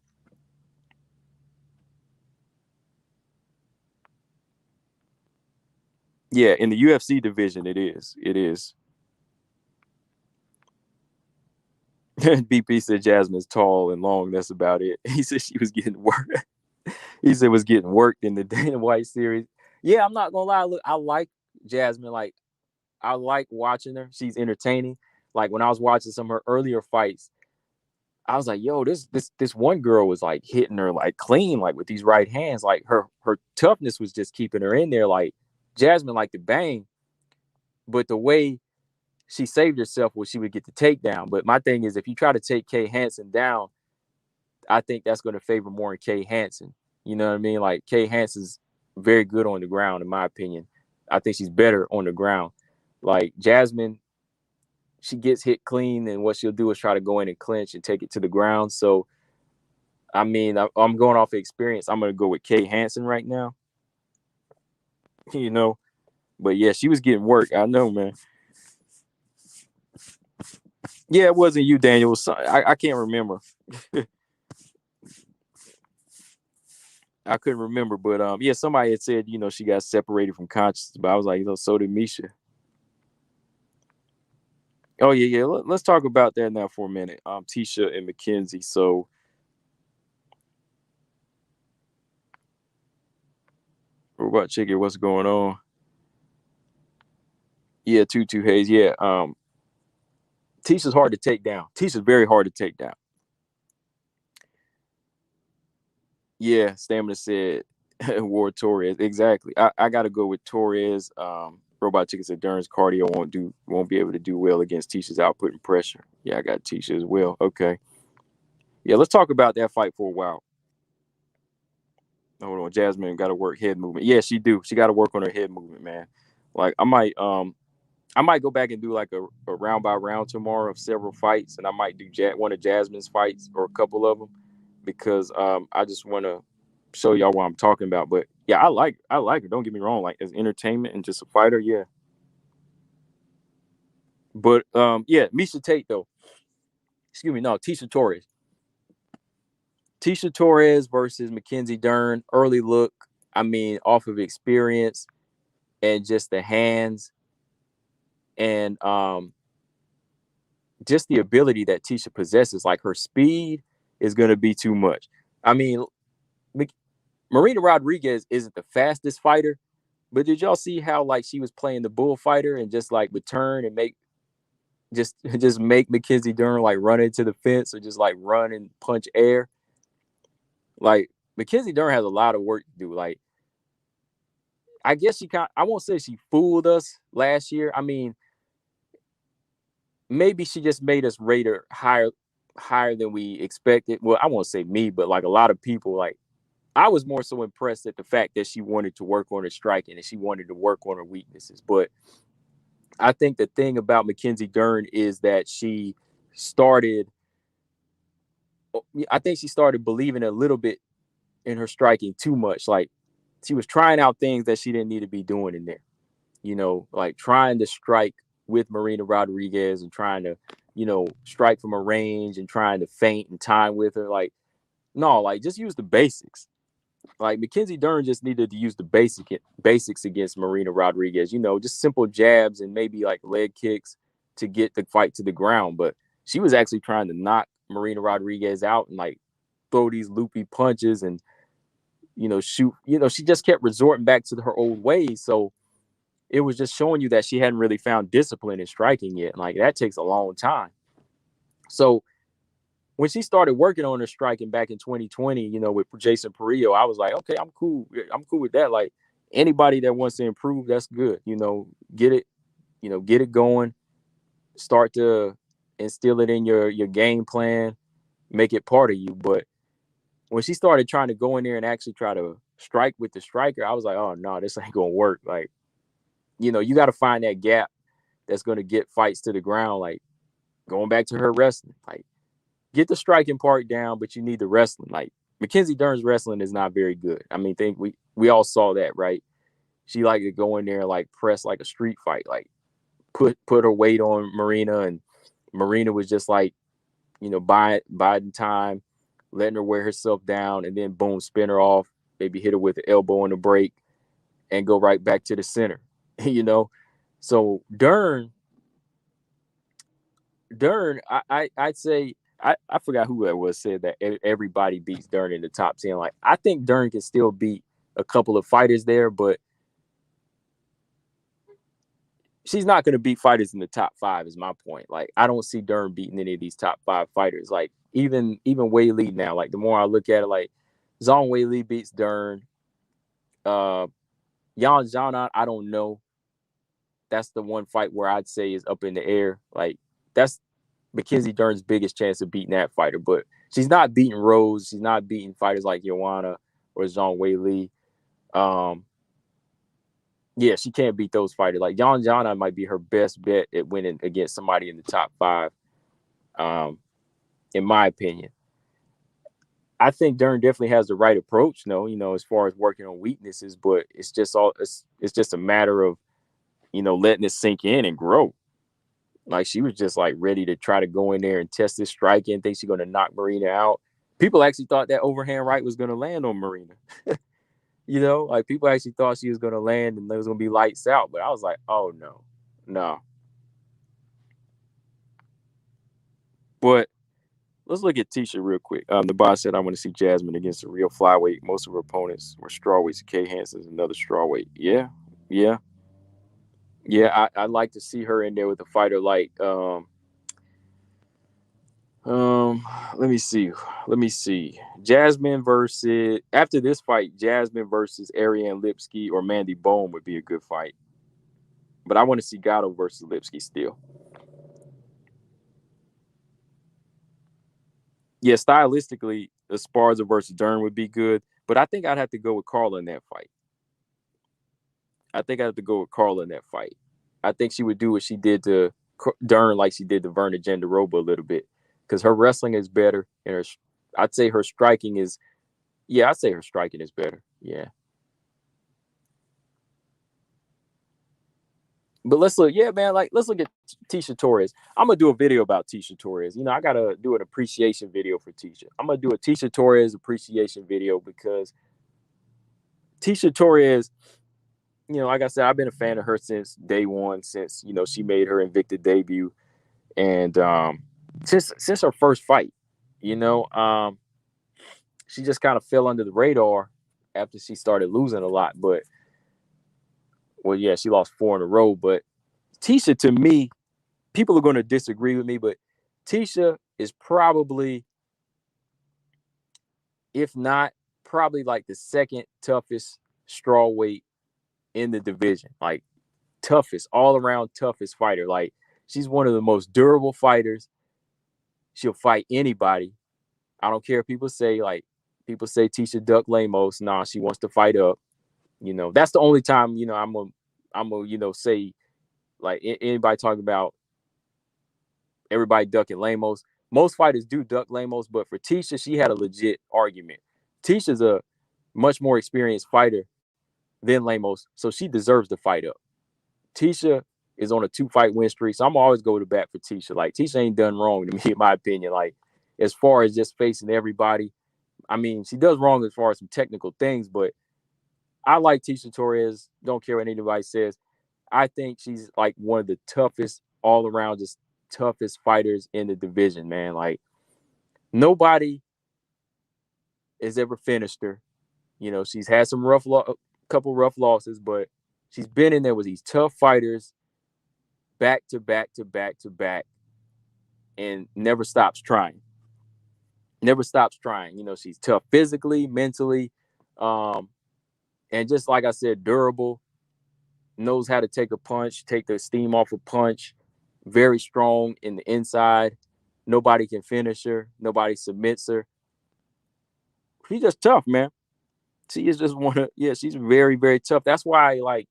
S1: Yeah, in the UFC division, it is. It is. BP said Jasmine's tall and long. That's about it. He said she was getting worked. He said was getting worked in the Dana White series. Yeah, I'm not gonna lie. Look, I like Jasmine. Like, I like watching her. She's entertaining. Like when I was watching some of her earlier fights, I was like, yo, this one girl was like hitting her like clean, like with these right hands. Like her toughness was just keeping her in there. Like Jasmine like to bang, but the way she saved herself was she would get the takedown. But my thing is, if you try to take Kay Hansen down, I think that's going to favor more in Kay Hansen. You know what I mean? Like Kay Hansen's very good on the ground, in my opinion. I think she's better on the ground. Like Jasmine, she gets hit clean, and what she'll do is try to go in and clinch and take it to the ground. So, I mean, I'm going off of experience. I'm going to go with Kay Hansen right now. You know, but yeah, she was getting work. I know, man. Yeah, it wasn't you, Daniel. It was I can't remember. I couldn't remember, but yeah, somebody had said, she got separated from consciousness, but I was like, so did Misha. Oh yeah. Let's talk about that now for a minute. Tecia and Mackenzie. So, Robot Chicken, what's going on? Yeah, Tutu Hayes. Yeah, Ticia's hard to take down. Ticia's very hard to take down. Yeah, Stamina said Ward Torres. Exactly. I got to go with Torres. Robot Chicken said Dern's cardio won't be able to do well against Ticia's output and pressure. Yeah, I got Tecia as well. Okay. Yeah, let's talk about that fight for a while. Hold on, Jasmine got to work head movement. Yeah, she do. She got to work on her head movement, man. Like I might go back and do like a round by round tomorrow of several fights, and I might do one of Jasmine's fights or a couple of them because I just want to show y'all what I'm talking about. But yeah, I like her. Don't get me wrong. Like as entertainment and just a fighter, yeah. But yeah, Miesha Tate though. Excuse me, no, Tecia Torres. Tecia Torres versus Mackenzie Dern. Early look. I mean, off of experience and just the hands and just the ability that Tecia possesses. Like her speed is going to be too much. I mean, Marina Rodriguez isn't the fastest fighter, but did y'all see how like she was playing the bullfighter and just like would turn and make Mackenzie Dern like run into the fence or just like run and punch air? Like Mackenzie Dern has a lot of work to do. Like I guess I won't say she fooled us last year. I mean, maybe she just made us rate her higher than we expected. Well, I won't say me, but like a lot of people, like I was more so impressed at the fact that she wanted to work on her striking and she wanted to work on her weaknesses. But I think the thing about Mackenzie Dern is that she started believing a little bit in her striking too much. Like she was trying out things that she didn't need to be doing in there. Like trying to strike with Marina Rodriguez and trying to, strike from a range and trying to feint and time with her. Like, no, like just use the basics. Like Mackenzie Dern just needed to use the basics against Marina Rodriguez, just simple jabs and maybe like leg kicks to get the fight to the ground. But she was actually trying to knock Marina Rodriguez out and like throw these loopy punches and, shoot. She just kept resorting back to her old ways. So it was just showing you that she hadn't really found discipline in striking yet. Like that takes a long time. So when she started working on her striking back in 2020, with Jason Perillo, I was like, okay, I'm cool. I'm cool with that. Like anybody that wants to improve, that's good. Get it going. Start to instill it in your game plan, make it part of you. But when she started trying to go in there and actually try to strike with the striker, I was like, oh no, this ain't gonna work. Like, you got to find that gap that's gonna get fights to the ground. Like going back to her wrestling, like get the striking part down, but you need the wrestling. Like Mackenzie Dern's wrestling is not very good. I mean, think we all saw that, right? She liked to go in there and like press like a street fight, like put her weight on Marina, and Marina was just like, biding time, letting her wear herself down, and then boom, spin her off, maybe hit her with the elbow on the break, and go right back to the center. you know. So Dern, I'd say I forgot who that was said that everybody beats Dern in the top 10. Like I think Dern can still beat a couple of fighters there, but she's not going to beat fighters in the top 5 is my point. Like I don't see Dern beating any of these top 5 fighters. Like even Wei Li now, like the more I look at it, like Zhang Wei Li beats Dern. Uh Yan Zhanan, I don't know. That's the one fight where I'd say is up in the air. Like that's Mackenzie Dern's biggest chance of beating that fighter. But she's not beating Rose. She's not beating fighters like Joanna or Zhang Wei Li. Yeah, she can't beat those fighters. Like Yan Zhana might be her best bet at winning against somebody in the top 5, in my opinion. I think Dern definitely has the right approach, as far as working on weaknesses, but it's just a matter of, letting it sink in and grow. Like she was just like ready to try to go in there and test this striking, think she's gonna knock Marina out. People actually thought that overhand right was gonna land on Marina. Like people actually thought she was gonna land and it was gonna be lights out, but I was like, oh no. But let's look at Tecia real quick. The boss said I want to see Jasmine against a real flyweight. Most of her opponents were strawweights. Kay Hansen's another strawweight. Yeah. I'd like to see her in there with a fighter like let me see. Jasmine versus after this fight, Jasmine versus Ariane Lipski or Mandy Bone would be a good fight. But I want to see Gatto versus Lipski still. Yeah, stylistically, Esparza versus Dern would be good, but I think I'd have to go with Carla in that fight. I think she would do what she did to Dern like she did to Verna Jandaroba a little bit, because her wrestling is better and I'd say her striking is better. Yeah. But let's look at Tecia Torres. I'm gonna do a video about Tecia Torres. I gotta do an appreciation video for Tecia. I'm gonna do a Tecia Torres appreciation video because Tecia Torres, like I said, I've been a fan of her since day one, since she made her Invicta debut, and since her first fight, she just kind of fell under the radar after she started losing a lot. But she lost 4 in a row. But Tecia, to me, people are going to disagree with me, but Tecia is probably, if not, probably like the second toughest strawweight in the division. Like toughest, all around toughest fighter. Like she's one of the most durable fighters. She'll fight anybody. I don't care if people say Tecia duck Lemos. Nah, she wants to fight up. That's the only time, I'm gonna say, like, anybody talking about everybody ducking Lemos. Most fighters do duck Lemos, but for Tecia, she had a legit argument. Ticia's a much more experienced fighter than Lemos, so she deserves to fight up. Tecia is on a 2-fight win streak, so I'm always go to bat for Tecia. Like, Tecia ain't done wrong to me, in my opinion. Like, as far as just facing everybody, I mean, she does wrong as far as some technical things, but I like Tecia Torres. Don't care what anybody says. I think she's like one of the toughest all around, just toughest fighters in the division, man. Like nobody has ever finished her. She's had some couple rough losses, but she's been in there with these tough fighters back to back to back to back and never stops trying. She's tough physically, mentally, and just like I said, durable, knows how to take a punch, take the steam off a punch, very strong in the inside. Nobody can finish her. Nobody submits her. She's just tough, man. She is just she's very, very tough. That's why, like,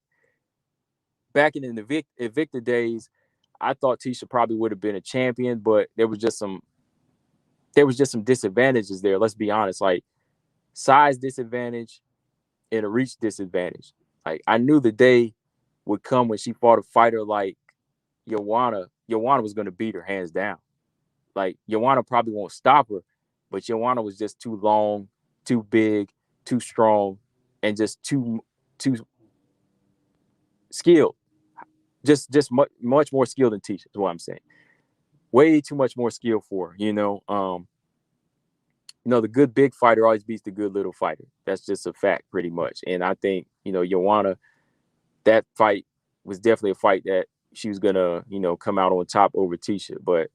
S1: back in the Invicta days, I thought Tecia probably would have been a champion, but there was just some disadvantages there. Let's be honest, like size disadvantage and a reach disadvantage. Like I knew the day would come when she fought a fighter like Joanna. Joanna was going to beat her hands down. Like Joanna probably won't stop her, but Joanna was just too long, too big, too strong, and just too skilled, just much more skilled than Tecia. Is what I'm saying. Way too much more skill for her. The good big fighter always beats the good little fighter. That's just a fact, pretty much. And I think Joanna, that fight was definitely a fight that she was gonna come out on top over Tecia. But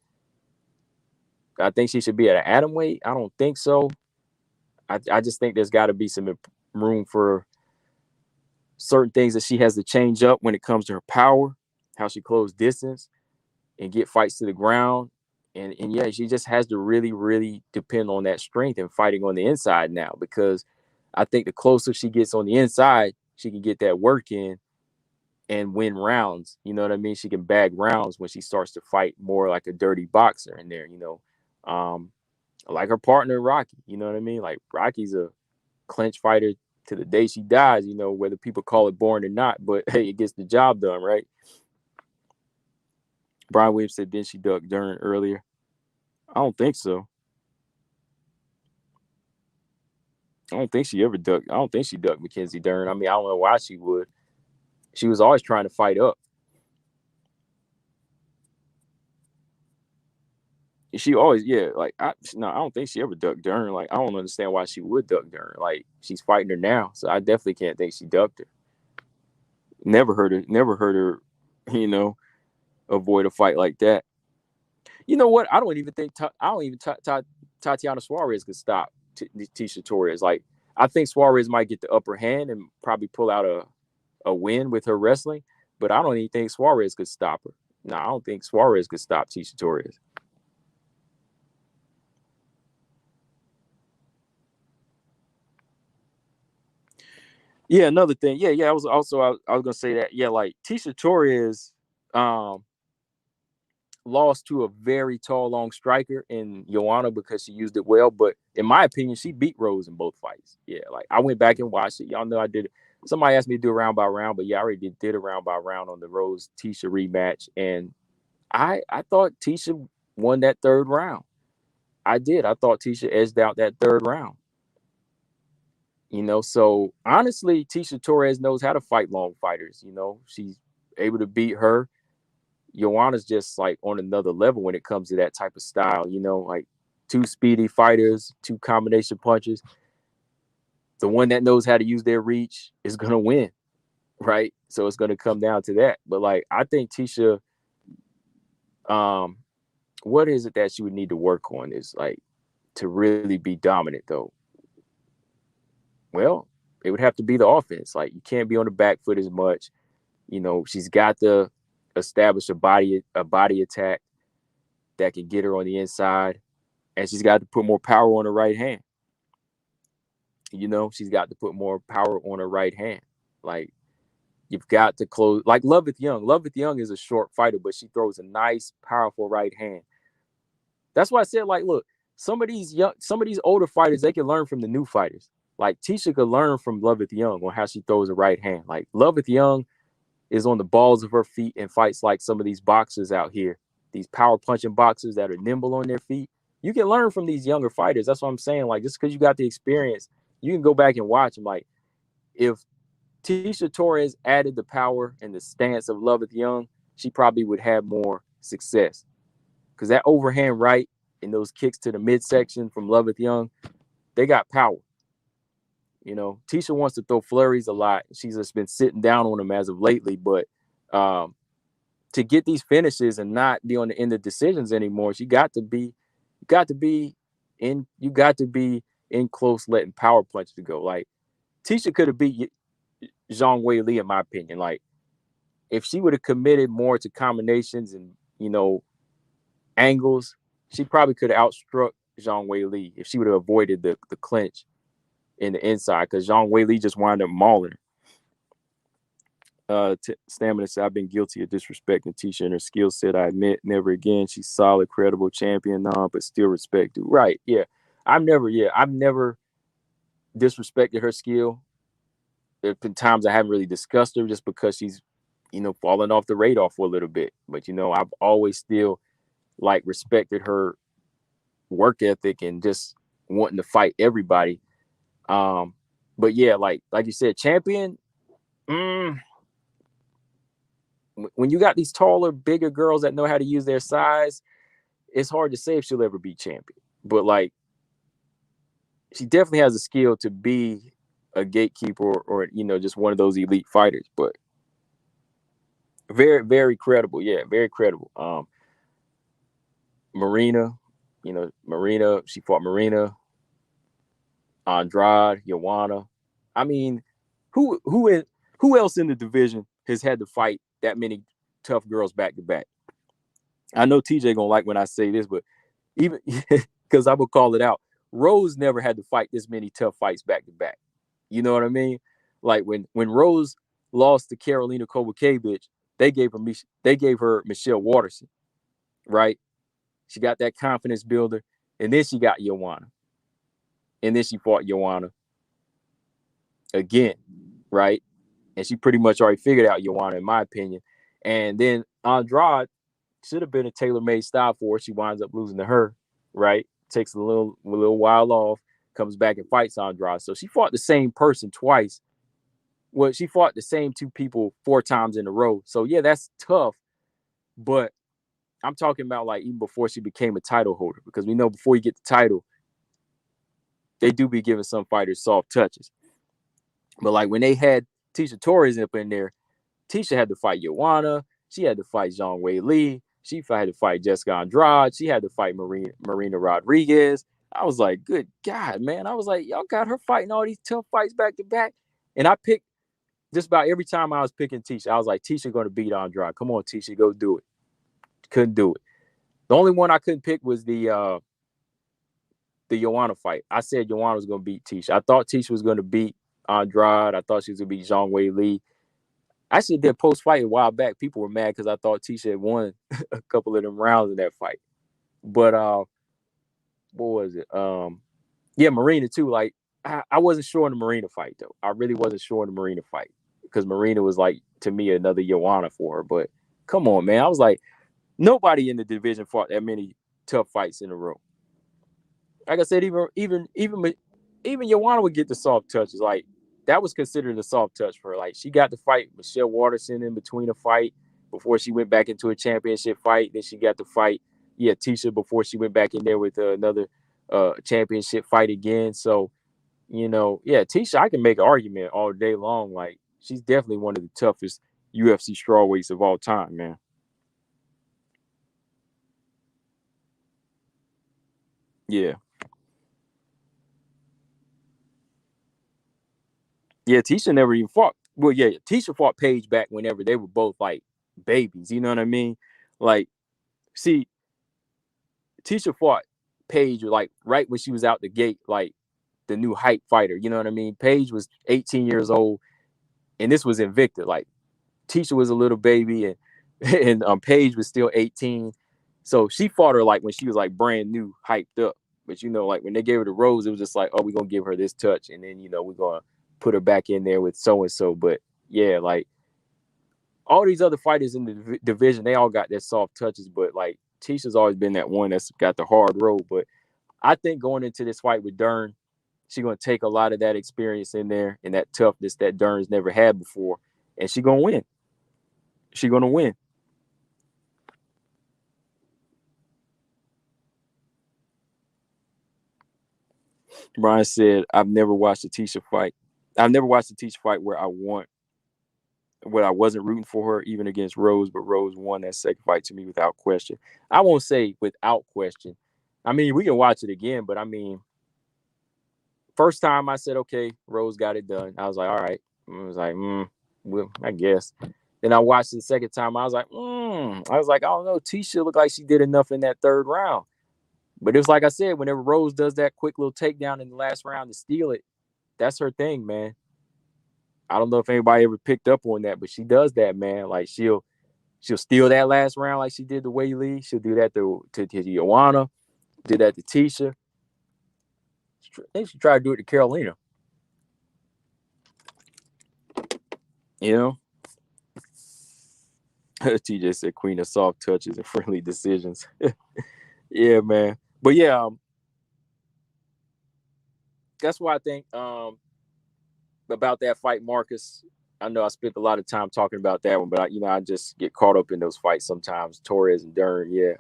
S1: I think she should be at an atom weight. I don't think so. I just think there's got to be some room for certain things that she has to change up when it comes to her power, how she close distance and get fights to the ground. And yeah, she just has to really, really depend on that strength and fighting on the inside now, because I think the closer she gets on the inside, she can get that work in and win rounds. You know what I mean? She can bag rounds when she starts to fight more like a dirty boxer in there, like her partner, Rocky. You know what I mean? Like, Rocky's a clinch fighter to the day she dies, whether people call it boring or not, but hey, it gets the job done, right? Brian Williams said, didn't she duck Dern earlier? I don't think so. I don't think she ducked Mackenzie Dern. I mean, I don't know why she would. She was always trying to fight up. She always, I don't think she ever ducked Dern. Like, I don't understand why she would duck Dern. Like, she's fighting her now, so I definitely can't think she ducked her. Never heard her, avoid a fight like that. You know what? I don't even think Tatiana Suarez could stop Tecia Torres. Like, I think Suarez might get the upper hand and probably pull out a win with her wrestling, but I don't even think Suarez could stop her. No, I don't think Suarez could stop Tecia Torres. Yeah, another thing. Yeah. I was gonna say that. Yeah, like Tecia Torres lost to a very tall, long striker in Joanna because she used it well. But in my opinion, she beat Rose in both fights. Yeah, like I went back and watched it. Y'all know I did it. Somebody asked me to do a round by round, but yeah, I already did a round by round on the Rose Tecia rematch, and I thought Tecia won that third round. I did. I thought Tecia edged out that third round. So honestly, Tecia Torres knows how to fight long fighters. She's able to beat her. Joanna's just like on another level when it comes to that type of style. Like two speedy fighters, two combination punches. The one that knows how to use their reach is going to win, right? So it's going to come down to that. But like, I think Tecia, what is it that she would need to work on is like to really be dominant though. Well, it would have to be the offense. Like, you can't be on the back foot as much. She's got to establish a body attack that can get her on the inside, and she's got to put more power on her right hand. She's got to put more power on her right hand. Like, you've got to close. Like Loveth Young. Loveth Young is a short fighter, but she throws a nice, powerful right hand. That's why I said, like, look, some of these older fighters, they can learn from the new fighters. Like, Tecia could learn from Loveth Young on how she throws a right hand. Like, Loveth Young is on the balls of her feet and fights like some of these boxers out here, these power punching boxers that are nimble on their feet. You can learn from these younger fighters. That's what I'm saying. Like, just because you got the experience, you can go back and watch them. Like, if Tecia Torres added the power and the stance of Loveth Young, she probably would have more success. Because that overhand right and those kicks to the midsection from Loveth Young, they got power. Tecia wants to throw flurries a lot. She's just been sitting down on them as of lately. But to get these finishes and not be on the end of decisions anymore, you got to be in close, letting power punch to go. Like, Tecia could have beat Zhang Weili, in my opinion. Like, if she would have committed more to combinations and angles, she probably could have outstruck Zhang Weili if she would have avoided the clinch in the inside, because Zhang Weili just wound up mauling her. Stamina said, I've been guilty of disrespecting Tecia and her skill set. I admit, never again. She's solid, credible champion, but still respected. Right, yeah. I've never disrespected her skill. There have been times I haven't really discussed her just because she's, fallen off the radar for a little bit. But, I've always still, like, respected her work ethic and just wanting to fight everybody. But yeah, like you said, champion. when you got these taller, bigger girls that know how to use their size, it's hard to say if she'll ever be champion. But like, she definitely has a skill to be a gatekeeper or just one of those elite fighters. But very, very credible. Yeah, very credible. Marina, she fought Marina, Andrade, Joanna. I mean, who else in the division has had to fight that many tough girls back to back? I know TJ gonna like when I say this, but even because I will call it out, Rose never had to fight this many tough fights back to back. You know what I mean? Like when Rose lost to Karolina Kowalkiewicz, they gave her Michelle Waterson, right? She got that confidence builder, and then she got Joanna, and then she fought Joanna again, right? And she pretty much already figured out Joanna, in my opinion. And then Andrade should have been a tailor-made style for her. She winds up losing to her, right? Takes a little while off, comes back and fights Andrade. So she fought the same person twice. Well, she fought the same two people 4 times in a row. So yeah, that's tough. But I'm talking about like even before she became a title holder, because we know before you get the title, they do be giving some fighters soft touches. But like when they had Tecia Torres up in there, Tecia had to fight Joanna. She had to fight Zhang Wei Li. She had to fight Jessica Andrade. She had to fight Marina Rodriguez. I was like, good God, man. I was like, y'all got her fighting all these tough fights back to back. And I picked just about every time I was picking Tecia, I was like, Tecia going to beat Andrade. Come on, Tecia, go do it. Couldn't do it. The only one I couldn't pick was the Joanna fight. I said Joanna was going to beat Tecia. I thought Tecia was going to beat Andrade. I thought she was going to beat Zhang Wei Li. Actually, did post-fight a while back. People were mad because I thought Tecia had won a couple of them rounds in that fight. But what was it? Yeah, Marina too. Like I wasn't sure in the Marina fight though. I really wasn't sure in the Marina fight because Marina was like to me another Joanna for her. But come on, man. I was like, nobody in the division fought that many tough fights in a row. Like I said, even Joanna would get the soft touches. Like that was considered a soft touch for her. Like she got to fight Michelle Waterson in between a fight before she went back into a championship fight. Then she got to fight Tecia before she went back in there with another championship fight again. So Tecia, I can make an argument all day long. Like she's definitely one of the toughest UFC strawweights of all time, man. Yeah. Yeah, Tecia never even fought. Well, yeah, Tecia fought Paige back whenever they were both like babies. You know what I mean? Like, see, Tecia fought Paige like right when she was out the gate, like the new hype fighter. You know what I mean? Paige was 18 years old, and this was Invicta. Like, Tecia was a little baby, and Paige was still 18. So she fought her like when she was like brand new, hyped up. But like when they gave her the rose, it was just like, oh, we're gonna give her this touch, and then we're gonna put her back in there with so and so. But yeah, like all these other fighters in the division, they all got their soft touches. But like Ticia's always been that one that's got the hard road. But I think going into this fight with Dern, she's gonna take a lot of that experience in there and that toughness that Dern's never had before, and she's gonna win. She's gonna win. Brian said, I've never watched a Tecia fight. I've never watched a Tecia fight where I wasn't rooting for her, even against Rose, but Rose won that second fight to me without question. I won't say without question. I mean, we can watch it again, but I mean, first time I said, okay, Rose got it done. I was like, all right. I was like, well, I guess. Then I watched it the second time. I was like, I don't know. Tecia looked like she did enough in that third round. But it was like I said, whenever Rose does that quick little takedown in the last round to steal it, that's her thing, man. I don't know if anybody ever picked up on that, but she does that, man. Like she'll steal that last round like she did to Wei Li. She'll do that to Joanna, did that to Tecia. I think she tried to do it to Carolina. TJ said queen of soft touches and friendly decisions. Yeah, man. But yeah, that's why I think about that fight, Marcus. I know I spent a lot of time talking about that one, but I just get caught up in those fights sometimes. Torres and Dern, yeah.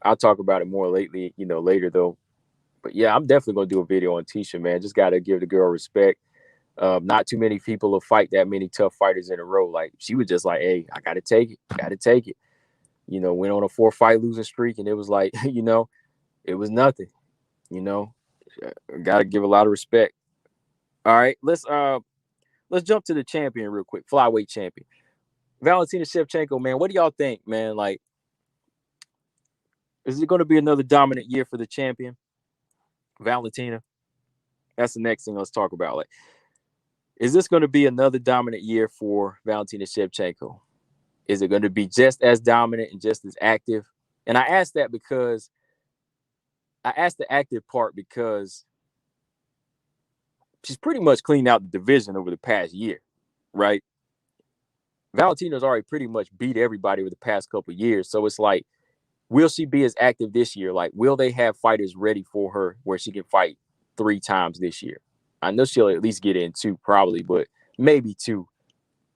S1: I'll talk about it more lately, later though. But yeah, I'm definitely gonna do a video on Tecia, man. Just gotta give the girl respect. Not too many people will fight that many tough fighters in a row. Like she was just like, hey, I gotta take it. Went on a 4-fight losing streak, and it was like, it was nothing. Gotta give a lot of respect. All right, let's jump to the champion real quick, flyweight champion, Valentina Shevchenko, man. What do y'all think, man? Like, is it going to be another dominant year for the champion, Valentina? That's the next thing let's talk about. Like, is this going to be another dominant year for Valentina Shevchenko? Is it going to be just as dominant and just as active? And I asked that because I asked the active part because she's pretty much cleaned out the division over the past year, right? Valentina's already pretty much beat everybody over the past couple of years. So it's like, will she be as active this year? Like, will they have fighters ready for her where she can fight 3 times this year? I know she'll at least get in 2 probably, but maybe 2.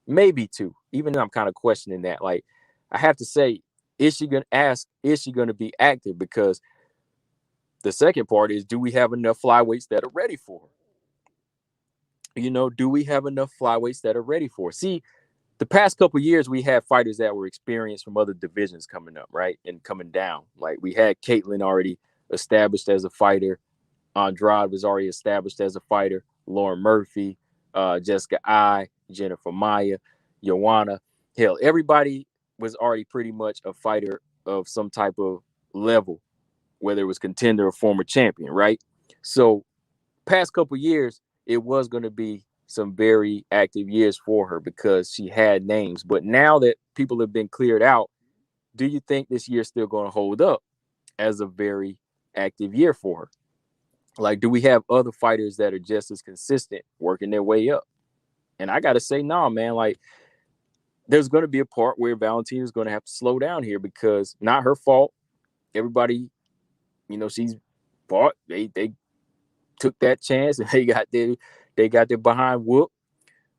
S1: Maybe 2. Even though I'm kind of questioning that. Like, I have to say, is she going to be active? Because the second part is, do we have enough flyweights that are ready for her? Do we have enough flyweights that are ready for her? See, the past couple of years, we had fighters that were experienced from other divisions coming up, right? And coming down. Like, we had Caitlin already established as a fighter. Andrade was already established as a fighter. Lauren Murphy, Jessica Ai, Jennifer Maia, Joanna. Hell, everybody was already pretty much a fighter of some type of level, whether it was contender or former champion, right? So past couple of years, it was going to be some very active years for her because she had names. But now that people have been cleared out, do you think this year's still going to hold up as a very active year for her? Like, do we have other fighters that are just as consistent working their way up? And I got to say, no, man, like, there's going to be a part where Valentina's going to have to slow down here because not her fault. Everybody, she's fought. They took that chance and they got their behind whoop.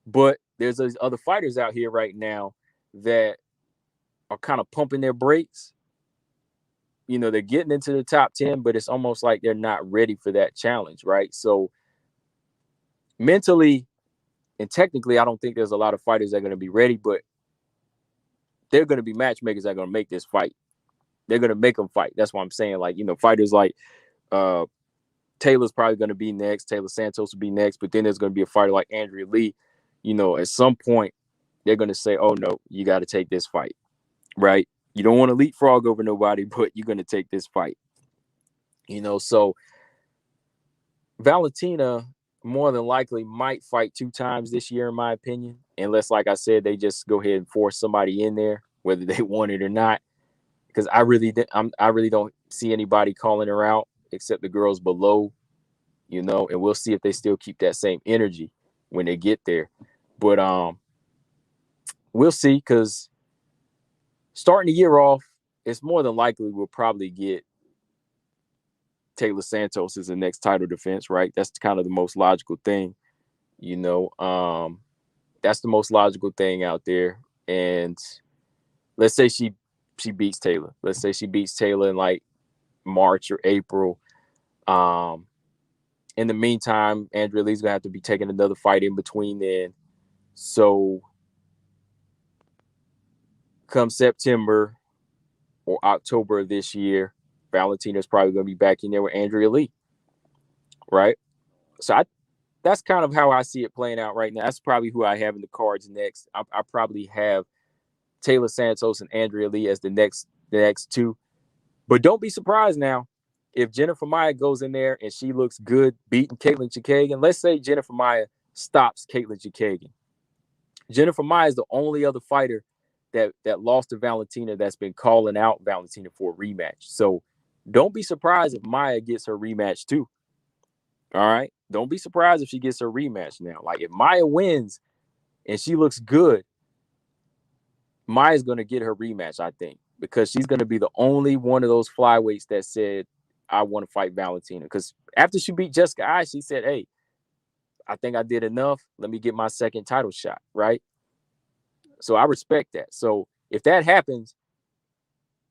S1: But there's those other fighters out here right now that are kind of pumping their brakes. They're getting into the top 10, but it's almost like they're not ready for that challenge, right? So mentally and technically, I don't think there's a lot of fighters that are going to be ready, but they're going to be matchmakers that are going to make this fight. They're going to make them fight. That's what I'm saying. Like, fighters like Taylor's probably going to be next. Taylor Santos will be next. But then there's going to be a fighter like Andrea Lee. At some point, they're going to say, oh, no, you got to take this fight, right? You don't want to leapfrog over nobody, but you're going to take this fight. So Valentina more than likely might fight 2 times this year, in my opinion, unless, like I said, they just go ahead and force somebody in there, whether they want it or not. Because I really don't see anybody calling her out except the girls below, and we'll see if they still keep that same energy when they get there. But we'll see, because starting the year off, it's more than likely we'll probably get Taylor Santos as the next title defense, right? That's kind of the most logical thing, that's the most logical thing out there. And let's say she beats Taylor. Let's say she beats Taylor in like March or April. In the meantime, Andrea Lee's gonna have to be taking another fight in between then. So come September or October of this year, Valentina's probably going to be back in there with Andrea Lee, right? So that's kind of how I see it playing out right now. That's probably who I have in the cards next. I probably have Taylor Santos and Andrea Lee as the next 2. But don't be surprised now if Jennifer Maia goes in there and she looks good beating Caitlin Chikagian. Let's say Jennifer Maia stops Caitlin Chikagian. Jennifer Maia is the only other fighter that lost to Valentina that's been calling out Valentina for a rematch. So don't be surprised if Maia gets her rematch too. All right? Don't be surprised if she gets her rematch now. Like, if Maia wins and she looks good, Maia's going to get her rematch, I think, because she's going to be the only one of those flyweights that said, I want to fight Valentina. Because after she beat Jessica Ai, she said, hey, I think I did enough. Let me get my second title shot, right? So I respect that. So if that happens,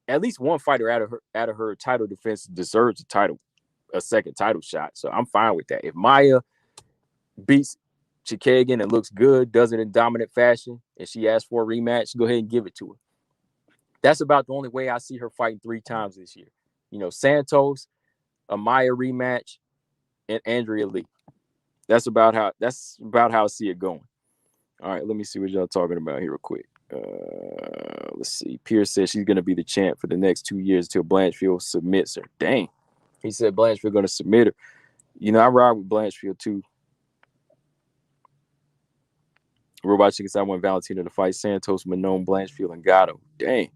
S1: at least one fighter out of her title defense deserves a second title shot. So I'm fine with that. If Maya beats Chikagan and looks good, does it in dominant fashion, and she asks for a rematch, go ahead and give it to her. That's about the only way I see her fighting 3 times this year. Santos, a Maya rematch, and Andrea Lee. That's about how I see it going. All right, let me see what y'all talking about here real quick. Let's see. Pierce says she's going to be the champ for the next 2 years until Blanchfield submits her. Dang. He said Blanchfield going to submit her. I ride with Blanchfield too. Robot Chickens, I want Valentina to fight Santos, Manon, Blanchfield, and Gatto. Dang.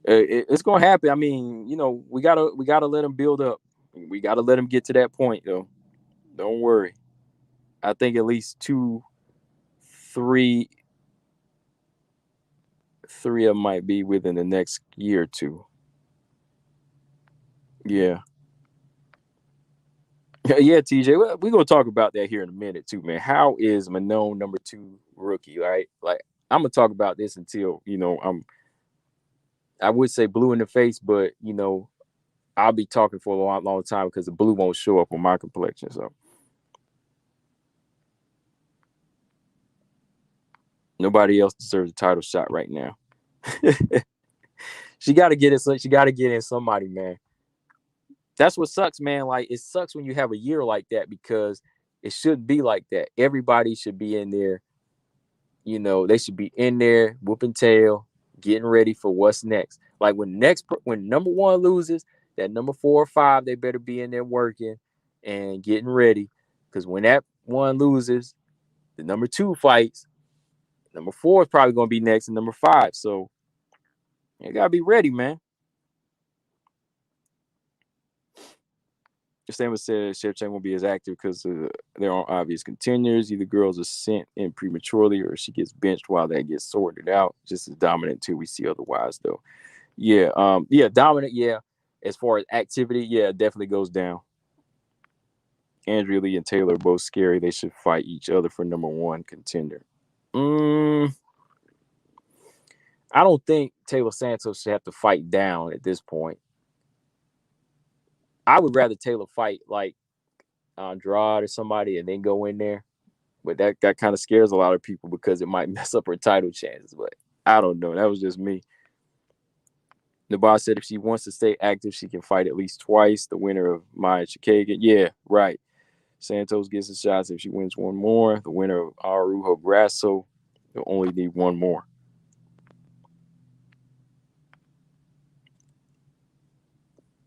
S1: It's going to happen. I mean, we gotta let them build up. We got to let them get to that point, though. Don't worry. I think at least 3 of them might be within the next year or two. Yeah. Yeah, TJ. We're going to talk about that here in a minute, too, man. How is Manon number 2 rookie, right? Like, I'm going to talk about this until, I would say blue in the face, but, I'll be talking for a long, long time because the blue won't show up on my complexion. So nobody else deserves a title shot right now. She got to get it. She got to get in somebody, man. That's what sucks, man. Like, it sucks when you have a year like that because it shouldn't be like that. Everybody should be in there. They should be in there whooping tail, getting ready for what's next. Like when number 1 loses, that number 4 or 5, they better be in there working and getting ready. Because when that one loses, the number 2 fights, number 4 is probably going to be next and number 5. So you got to be ready, man. Stammer said Shevchenko won't be as active because there aren't obvious contenders. Either girls are sent in prematurely or she gets benched while that gets sorted out. Just as dominant until we see otherwise, though. Yeah, dominant, yeah. As far as activity, yeah, it definitely goes down. Andrea Lee and Taylor are both scary. They should fight each other for number 1 contender. I don't think Taylor Santos should have to fight down at this point. I would rather Taylor fight like Andrade or somebody and then go in there. But that kind of scares a lot of people because it might mess up her title chances. But I don't know. That was just me. The boss said if she wants to stay active, she can fight at least twice. The winner of Maya Chikagan. Yeah, right. Santos gets the shots if she wins one more. The winner of Arujo Grasso will only need one more.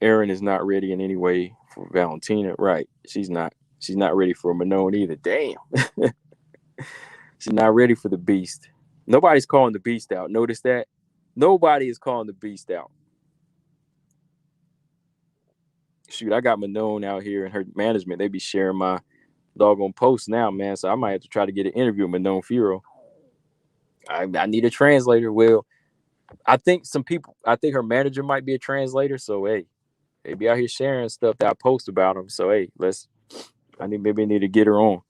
S1: Erin is not ready in any way for Valentina. Right. She's not ready for Manon either. Damn. She's not ready for the beast. Nobody's calling the beast out. Notice that? Nobody is calling the beast out. Shoot, I got Manon out here and her management. They be sharing my doggone posts now, man. So I might have to try to get an interview with Manon Firo. I need a translator. Well, I think her manager might be a translator. So, hey, they be out here sharing stuff that I post about them. So, hey, maybe I need to get her on.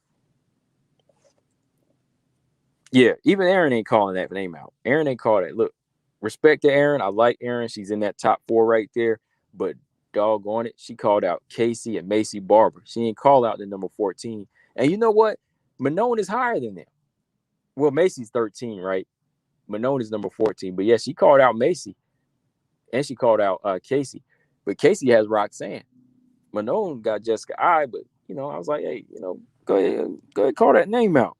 S1: Yeah, even Erin ain't calling that name out. Erin ain't called it. Look, respect to Erin. I like Erin. She's in that top 4 right there. But doggone it, she called out Casey and Macy Barber. She ain't called out the number 14. And you know what? Manon is higher than them. Well, Macy's 13, right? Manon is number 14. But yeah, she called out Macy. And she called out Casey. But Casey has Roxanne. Manon got Jessica I, but I was like, hey, go ahead, call that name out.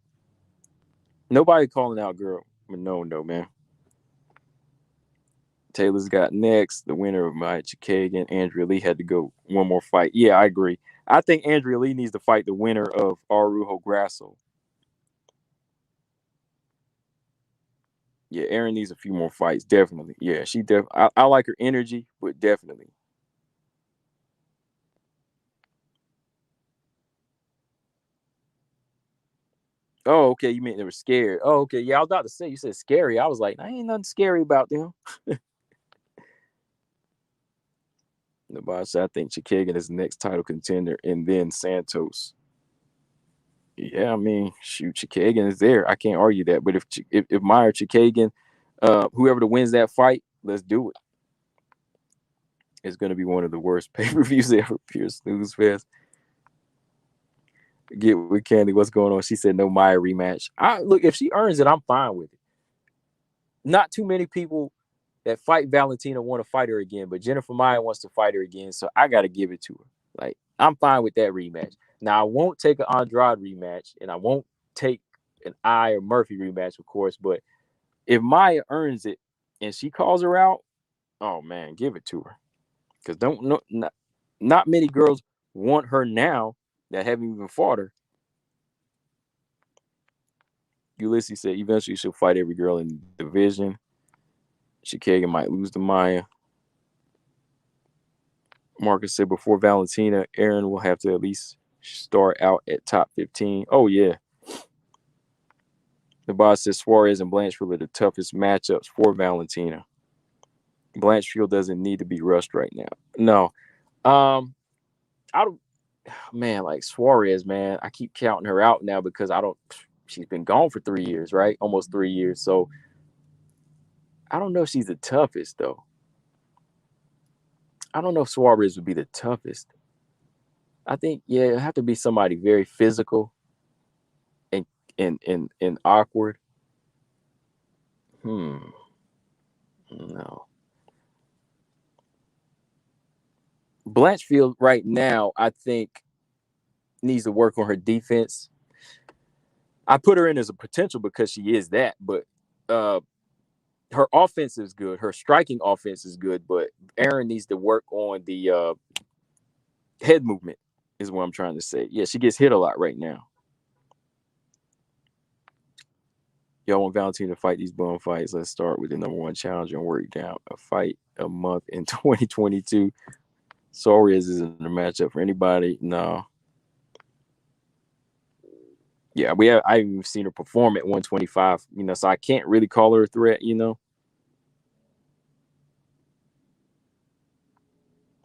S1: Nobody calling out girl Manon though, man. Taylor's got next. The winner of Maya Chikagan, Andrea Lee, had to go one more fight. Yeah, I agree. I think Andrea Lee needs to fight the winner of Arujo Grasso. Yeah, Erin needs a few more fights, definitely. Yeah, I like her energy, but definitely. Oh, okay. You meant they were scared. Oh, okay. Yeah, I was about to say, you said scary. I was like, I ain't nothing scary about them. The boss said, I think Chikagan is the next title contender, and then Santos. Yeah, I mean, shoot, Chikagan is there. I can't argue that. But if Meyer Chikagan, whoever the wins that fight, let's do it. It's going to be one of the worst pay-per-views ever. Pure snooze fest. Get with Candy. What's going on? She said no Meyer rematch. Look, if she earns it, I'm fine with it. Not too many people that fight Valentina want to fight her again, but Jennifer Meyer wants to fight her again, so I got to give it to her. Like, I'm fine with that rematch. Now, I won't take an Andrade rematch, and I won't take an I or Murphy rematch, of course, but if Maya earns it and she calls her out, oh, man, give it to her. Because not many girls want her now that haven't even fought her. Ulysses said eventually she'll fight every girl in the division. Chikagan might lose to Maya. Marcus said before Valentina, Aaron will have to at least start out at top 15. Oh, yeah. The boss says Suarez and Blanchfield are the toughest matchups for Valentina. Blanchfield doesn't need to be rushed right now. No. I don't, man, like Suarez, man, I keep counting her out now because she's been gone for 3 years, right? Almost 3 years. So I don't know if she's the toughest, though. I don't know if Suarez would be the toughest. I think, yeah, it'd have to be somebody very physical and awkward. No. Blanchfield right now, I think, needs to work on her defense. I put her in as a potential because she is that, but her offense is good. Her striking offense is good, but Aaron needs to work on the head movement, is what I'm trying to say. Yeah, she gets hit a lot right now. Y'all want Valentina to fight these bum fights? Let's start with the number one challenger and work down a fight a month in 2022. Suarez isn't a matchup for anybody. No. Yeah, I haven't even seen her perform at 125, so I can't really call her a threat,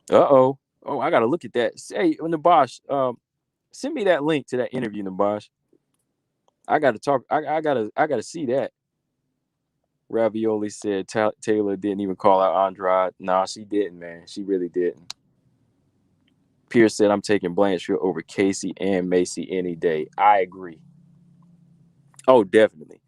S1: Uh-oh. Oh, I gotta look at that. Hey, Nabosh, send me that link to that interview, Nabosh. I gotta talk. I gotta see that. Ravioli said Taylor didn't even call out Andrade. Nah, she didn't, man. She really didn't. Pierce said, I'm taking Blanchfield over Casey and Macy any day. I agree. Oh, definitely.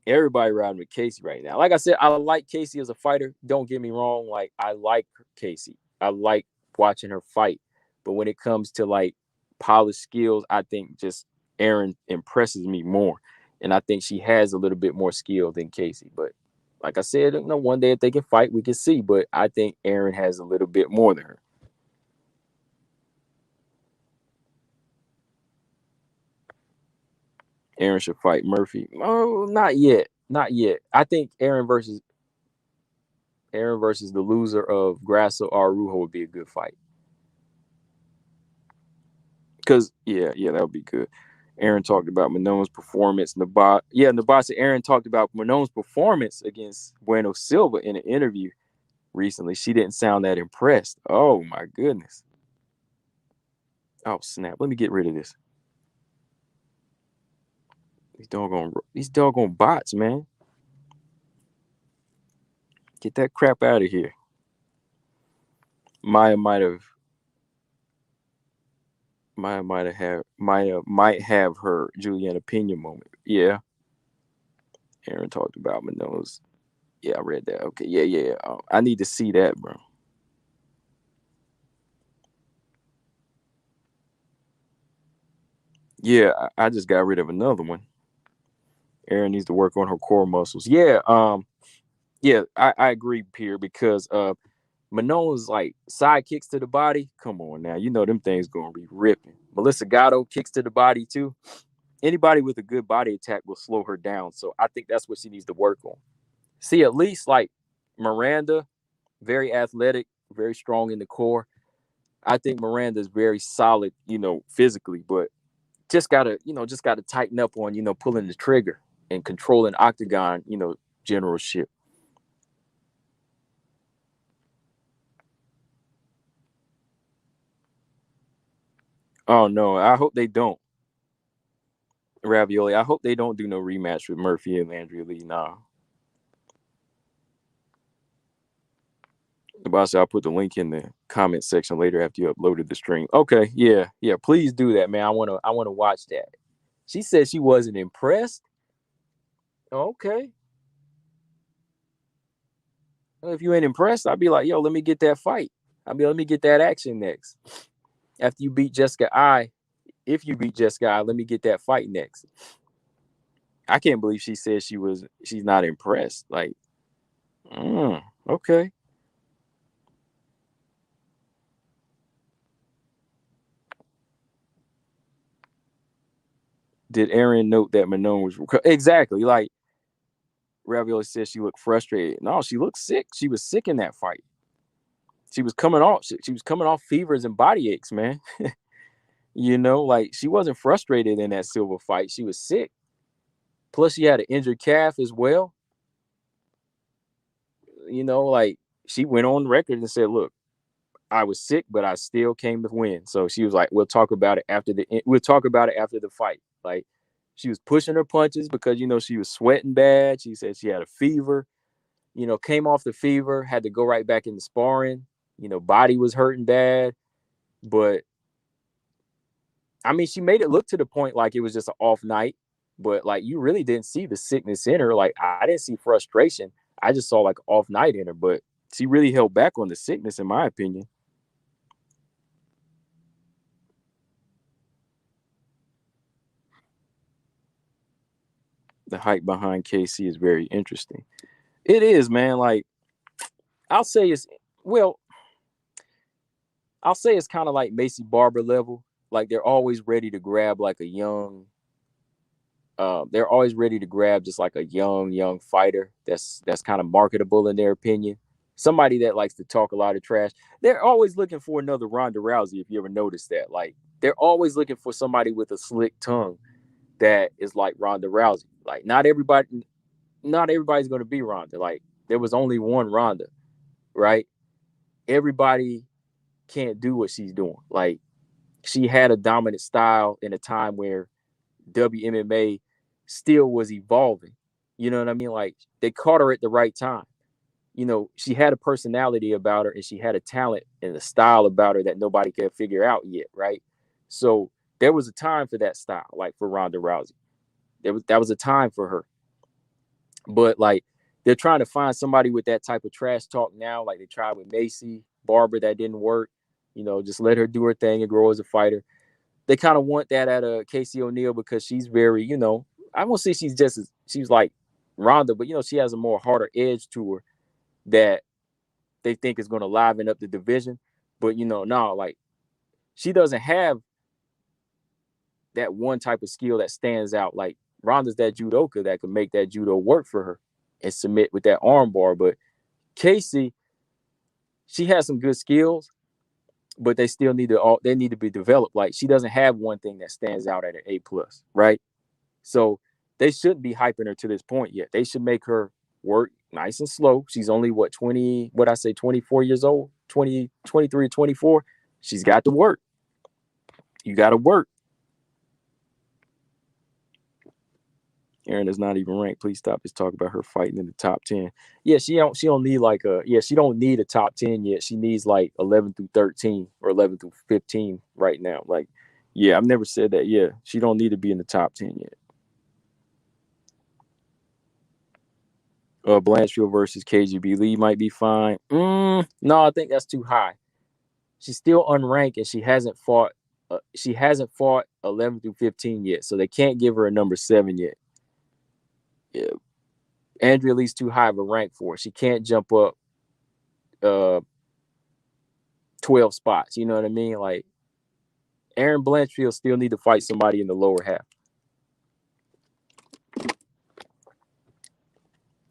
S1: Everybody riding with Casey right now. Like I said, I like Casey as a fighter. Don't get me wrong. Like, I like Casey. I like watching her fight. But when it comes to like polished skills, I think just Aaron impresses me more. And I think she has a little bit more skill than Casey. But like I said, one day if they can fight, we can see. But I think Aaron has a little bit more than her. Aaron should fight Murphy. Oh, not yet. Not yet. I think Aaron versus the loser of Grasso or Arujo would be a good fight. Because, yeah, that would be good. Aaron talked about Manone's performance. Nabas and Aaron talked about Manone's performance against Bueno Silva in an interview recently. She didn't sound that impressed. Oh, my goodness. Oh, snap. Let me get rid of this. These doggone bots, man. Get that crap out of here. Maya might have her Juliana Pena moment. Yeah. Aaron talked about Manone's. Yeah, I read that. Okay. Yeah. I need to see that, bro. Yeah, I just got rid of another one. Aaron needs to work on her core muscles. Yeah, I agree, Pierre, because Manone's like side kicks to the body. Come on now, them things gonna be ripping. Melissa Gatto kicks to the body too. Anybody with a good body attack will slow her down. So I think that's what she needs to work on. See, at least like Miranda, very athletic, very strong in the core. I think Miranda's very solid, physically, but just gotta tighten up on, pulling the trigger and controlling octagon, generalship. Oh no, I hope they don't. Ravioli. I hope they don't do no rematch with Murphy and Andrea Lee. Nah. The boss said I'll put the link in the comment section later after you uploaded the stream. Okay, yeah. Please do that, man. I wanna watch that. She said she wasn't impressed. Okay. Well, if you ain't impressed, I'd be like, yo, let me get that fight. Let me get that action next. After you beat Jessica I, if you beat Jessica I, let me get that fight next. I can't believe she said she's not impressed. Like, okay. Did Aaron note that Manon was exactly like Ravioli said she looked frustrated? No, she looked sick. She was sick in that fight. She was coming off fevers and body aches, man. Like she wasn't frustrated in that Silva fight. She was sick. Plus, she had an injured calf as well. Like she went on record and said, "Look, I was sick, but I still came to win." So she was like, "We'll talk about it after the fight." Like she was pushing her punches because she was sweating bad. She said she had a fever. Came off the fever, had to go right back into sparring. Body was hurting bad, but I mean, she made it look to the point like it was just an off night, but like you really didn't see the sickness in her. Like I didn't see frustration. I just saw like off night in her, but she really held back on the sickness, in my opinion. The hype behind KC is very interesting. It is, man. Like I'll say it's well, I'll say it's kind of like Macy Barber level. Like they're always ready to grab like a young they're always ready to grab just like a young fighter that's kind of marketable in their opinion. Somebody that likes to talk a lot of trash. They're always looking for another Ronda Rousey, if you ever noticed that. Like they're always looking for somebody with a slick tongue that is like Ronda Rousey. Like not everybody's going to be Ronda. Like there was only one Ronda, right? Everybody can't do what she's doing. Like she had a dominant style in a time where WMMA still was evolving. You know what I mean? Like they caught her at the right time. She had a personality about her and she had a talent and a style about her that nobody could figure out yet, right? So there was a time for that style, like for Ronda Rousey. That was a time for her. But like they're trying to find somebody with that type of trash talk now, like they tried with Macy Barber, that didn't work. Just let her do her thing and grow as a fighter. They kind of want that out of Casey O'Neill because she's very, I won't say she's like Ronda, but she has a more harder edge to her that they think is going to liven up the division. But no, like she doesn't have that one type of skill that stands out. Like Ronda's that judoka that can make that judo work for her and submit with that arm bar. But Casey, she has some good skills, but they still need to be developed. Like she doesn't have one thing that stands out at an A+, right? So they shouldn't be hyping her to this point yet. They should make her work nice and slow. She's only 24 years old, 20, 23, 24. She's got to work. You got to work. Aaron is not even ranked. Please stop this talk about her fighting in the top 10. Yeah, she don't need a top 10 yet. She needs like 11 through 13 or 11 through 15 right now. Like, yeah, I've never said that. Yeah, she don't need to be in the top 10 yet. Blanchfield versus KGB Lee might be fine. No, I think that's too high. She's still unranked and she hasn't fought 11 through 15 yet, so they can't give her a number 7 yet. Yeah. Andrea Lee's too high of a rank for her. She can't jump up 12 spots. You know what I mean? Like Aaron Blanchfield still need to fight somebody in the lower half.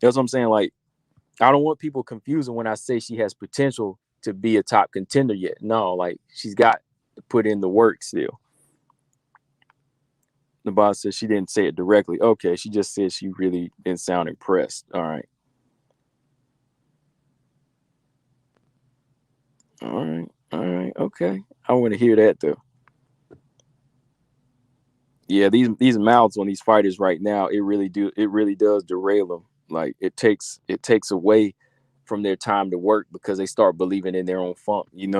S1: That's what I'm saying. Like, I don't want people confusing when I say she has potential to be a top contender yet. No, like she's got to put in the work still. The boss says she didn't say it directly. Okay, she just said she really didn't sound impressed. All right. Okay. I want to hear that though. Yeah, these mouths on these fighters right now, it really does derail them. Like it takes away from their time to work because they start believing in their own funk. He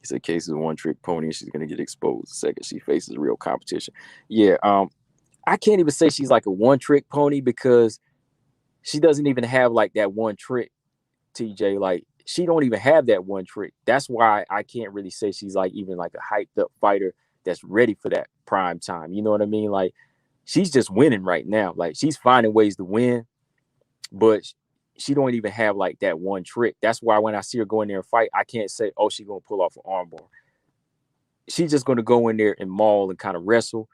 S1: said Casey's a one trick pony and she's gonna get exposed the second she faces real competition. Yeah, I can't even say she's like a one trick pony because she doesn't even have like that one trick, TJ. Like she don't even have that one trick. That's why I can't really say she's like even like a hyped up fighter that's ready for that prime time. You know what I mean? Like she's just winning right now. Like she's finding ways to win, but she don't even have like that one trick. That's why when I see her go in there and fight, I can't say, oh, she's gonna pull off an armbar. She's just gonna go in there and maul and kind of wrestle,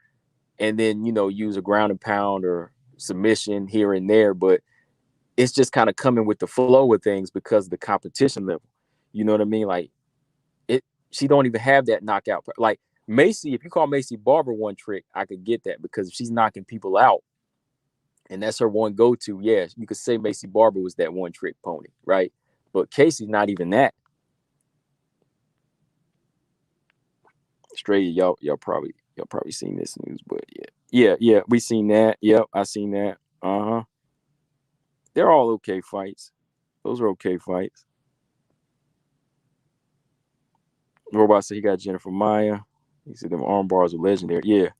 S1: and then use a ground and pound or submission here and there. But it's just kind of coming with the flow of things because of the competition level. You know what I mean? Like she don't even have that knockout. Like Macy, if you call Macy Barber one trick, I could get that because if she's knocking people out and that's her one go-to, yeah, you could say Macy Barber was that one trick pony, right? But Casey's not even that. Straight, y'all probably seen this news, but yeah, we seen that. Yep, I seen that. They're all okay fights. Those are okay fights. Robot said he got Jennifer Maya. He said them arm bars are legendary.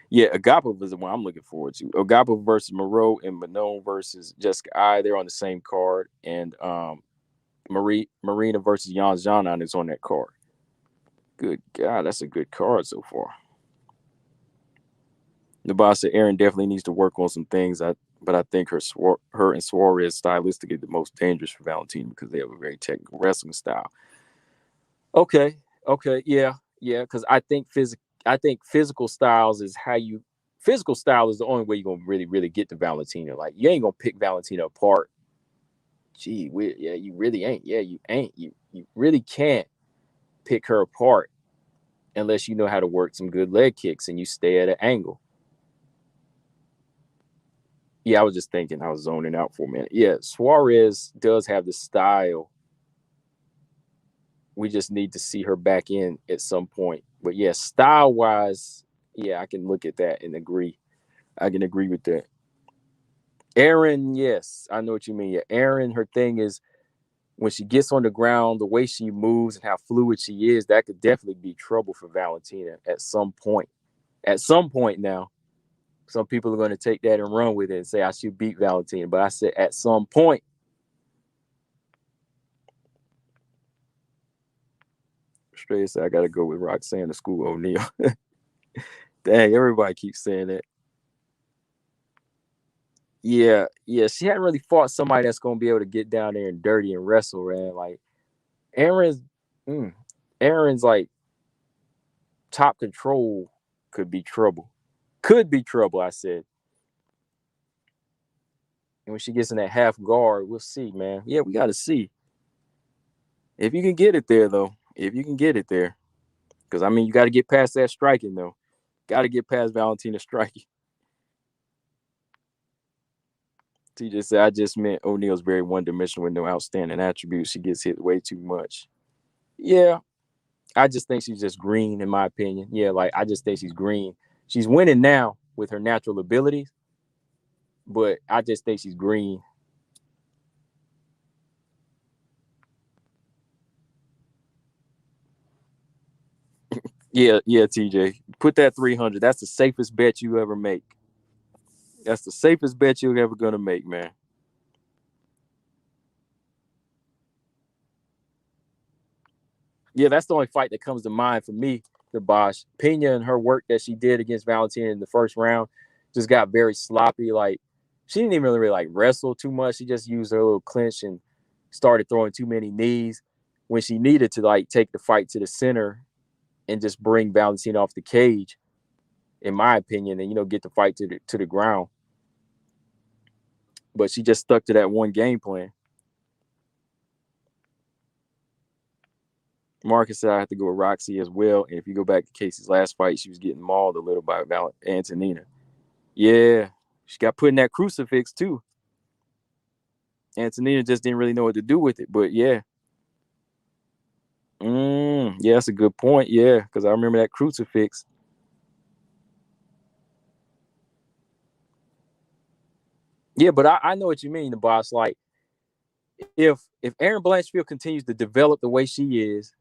S1: Yeah, Agapov is the one I'm looking forward to. Agapov versus Moreau and Manon versus Jessica I. They're on the same card, and Marina versus Yan Zhanan is on that card. Good God, that's a good card so far. The boss said Aaron definitely needs to work on some things. But I think her and Suarez stylistically the most dangerous for Valentina because they have a very technical wrestling style. Okay, yeah, because I think physical styles is physical style is the only way you're gonna really get to Valentina. Like you ain't gonna pick Valentina apart. Gee, you really ain't. Yeah, you ain't. You really can't pick her apart unless you know how to work some good leg kicks and you stay at an angle. Yeah, I was just thinking. I was zoning out for a minute. Yeah, Suarez does have the style. We just need to see her back in at some point. But yeah, style-wise, yeah, I can look at that and agree. I can agree with that. Erin, yes, I know what you mean. Yeah, Erin, her thing is when she gets on the ground, the way she moves and how fluid she is, that could definitely be trouble for Valentina at some point. At some point now. Some people are going to take that and run with it and say I should beat Valentina. But I said at some point. Straight said I got to go with Roxanne to school O'Neal. Dang, everybody keeps saying that. Yeah, she hadn't really fought somebody that's going to be able to get down there and dirty and wrestle, man. Like Aaron's like top control could be trouble. Could be trouble, I said. And when she gets in that half guard, we'll see, man. Yeah, we got to see. If you can get it there, though. If you can get it there. Because, I mean, you got to get past that striking, though. Got to get past Valentina striking. TJ said, I just meant O'Neal's very one-dimensional with no outstanding attributes. She gets hit way too much. Yeah. I just think she's just green, in my opinion. Yeah, like, I just think she's green. She's winning now with her natural abilities. But I just think she's green. Yeah, TJ. Put that 300. That's the safest bet you ever make. That's the safest bet you're ever going to make, man. Yeah, that's the only fight that comes to mind for me, the Bosch. Pena and her work that she did against Valentina in the first round just got very sloppy. Like, she didn't even really like wrestle too much. She just used her little clinch and started throwing too many knees when she needed to like take the fight to the center and just bring Valentina off the cage, in my opinion, and get the fight to the ground. But she just stuck to that one game plan. Marcus said I have to go with Roxy as well. And if you go back to Casey's last fight, she was getting mauled a little by Antonina. Yeah, she got put in that crucifix too. Antonina just didn't really know what to do with it. But yeah. Yeah, that's a good point. Yeah, because I remember that crucifix. Yeah, but I know what you mean, the boss. Like, if Erin Blanchfield continues to develop the way she is,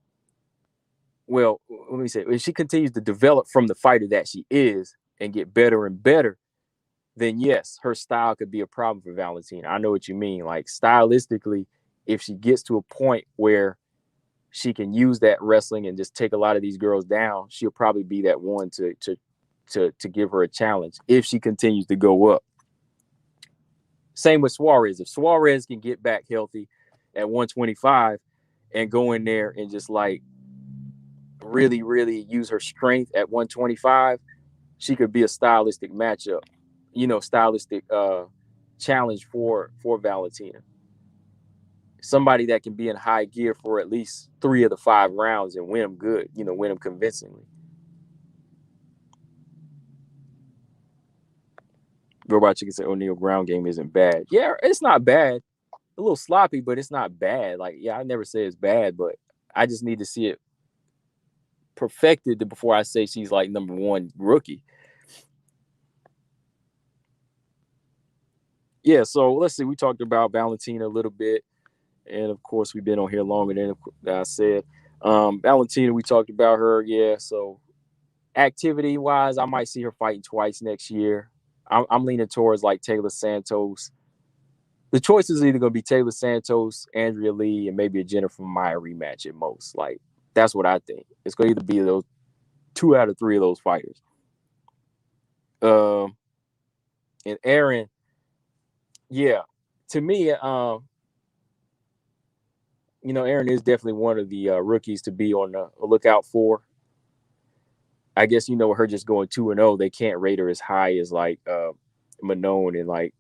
S1: well, let me say, if she continues to develop from the fighter that she is and get better and better, then yes, her style could be a problem for Valentina. I know what you mean. Like, stylistically, if she gets to a point where she can use that wrestling and just take a lot of these girls down, she'll probably be that one to give her a challenge if she continues to go up. Same with Suarez. If Suarez can get back healthy at 125 and go in there and just like really, really use her strength at 125, she could be a stylistic matchup, stylistic challenge for Valentina. Somebody that can be in high gear for at least 3 of the 5 rounds and win them good, win them convincingly. Robot Chicken said O'Neal ground game isn't bad. Yeah, it's not bad. A little sloppy, but it's not bad. Like, yeah, I never say it's bad, but I just need to see it perfected before I say she's like number 1 rookie. Yeah, so let's see. We talked about Valentina a little bit, and of course, we've been on here longer than I said. Valentina, we talked about her. Yeah, so activity-wise, I might see her fighting twice next year. I'm leaning towards like Taylor Santos. The choice is either going to be Taylor Santos, Andrea Lee, and maybe a Jennifer Maia rematch at most. Like, that's what I think. It's going to either be those 2 out of 3 of those fighters. And Erin, yeah, to me, Erin is definitely one of the rookies to be on the lookout for. I guess, her just going 2-0, they can't rate her as high as like Manon and like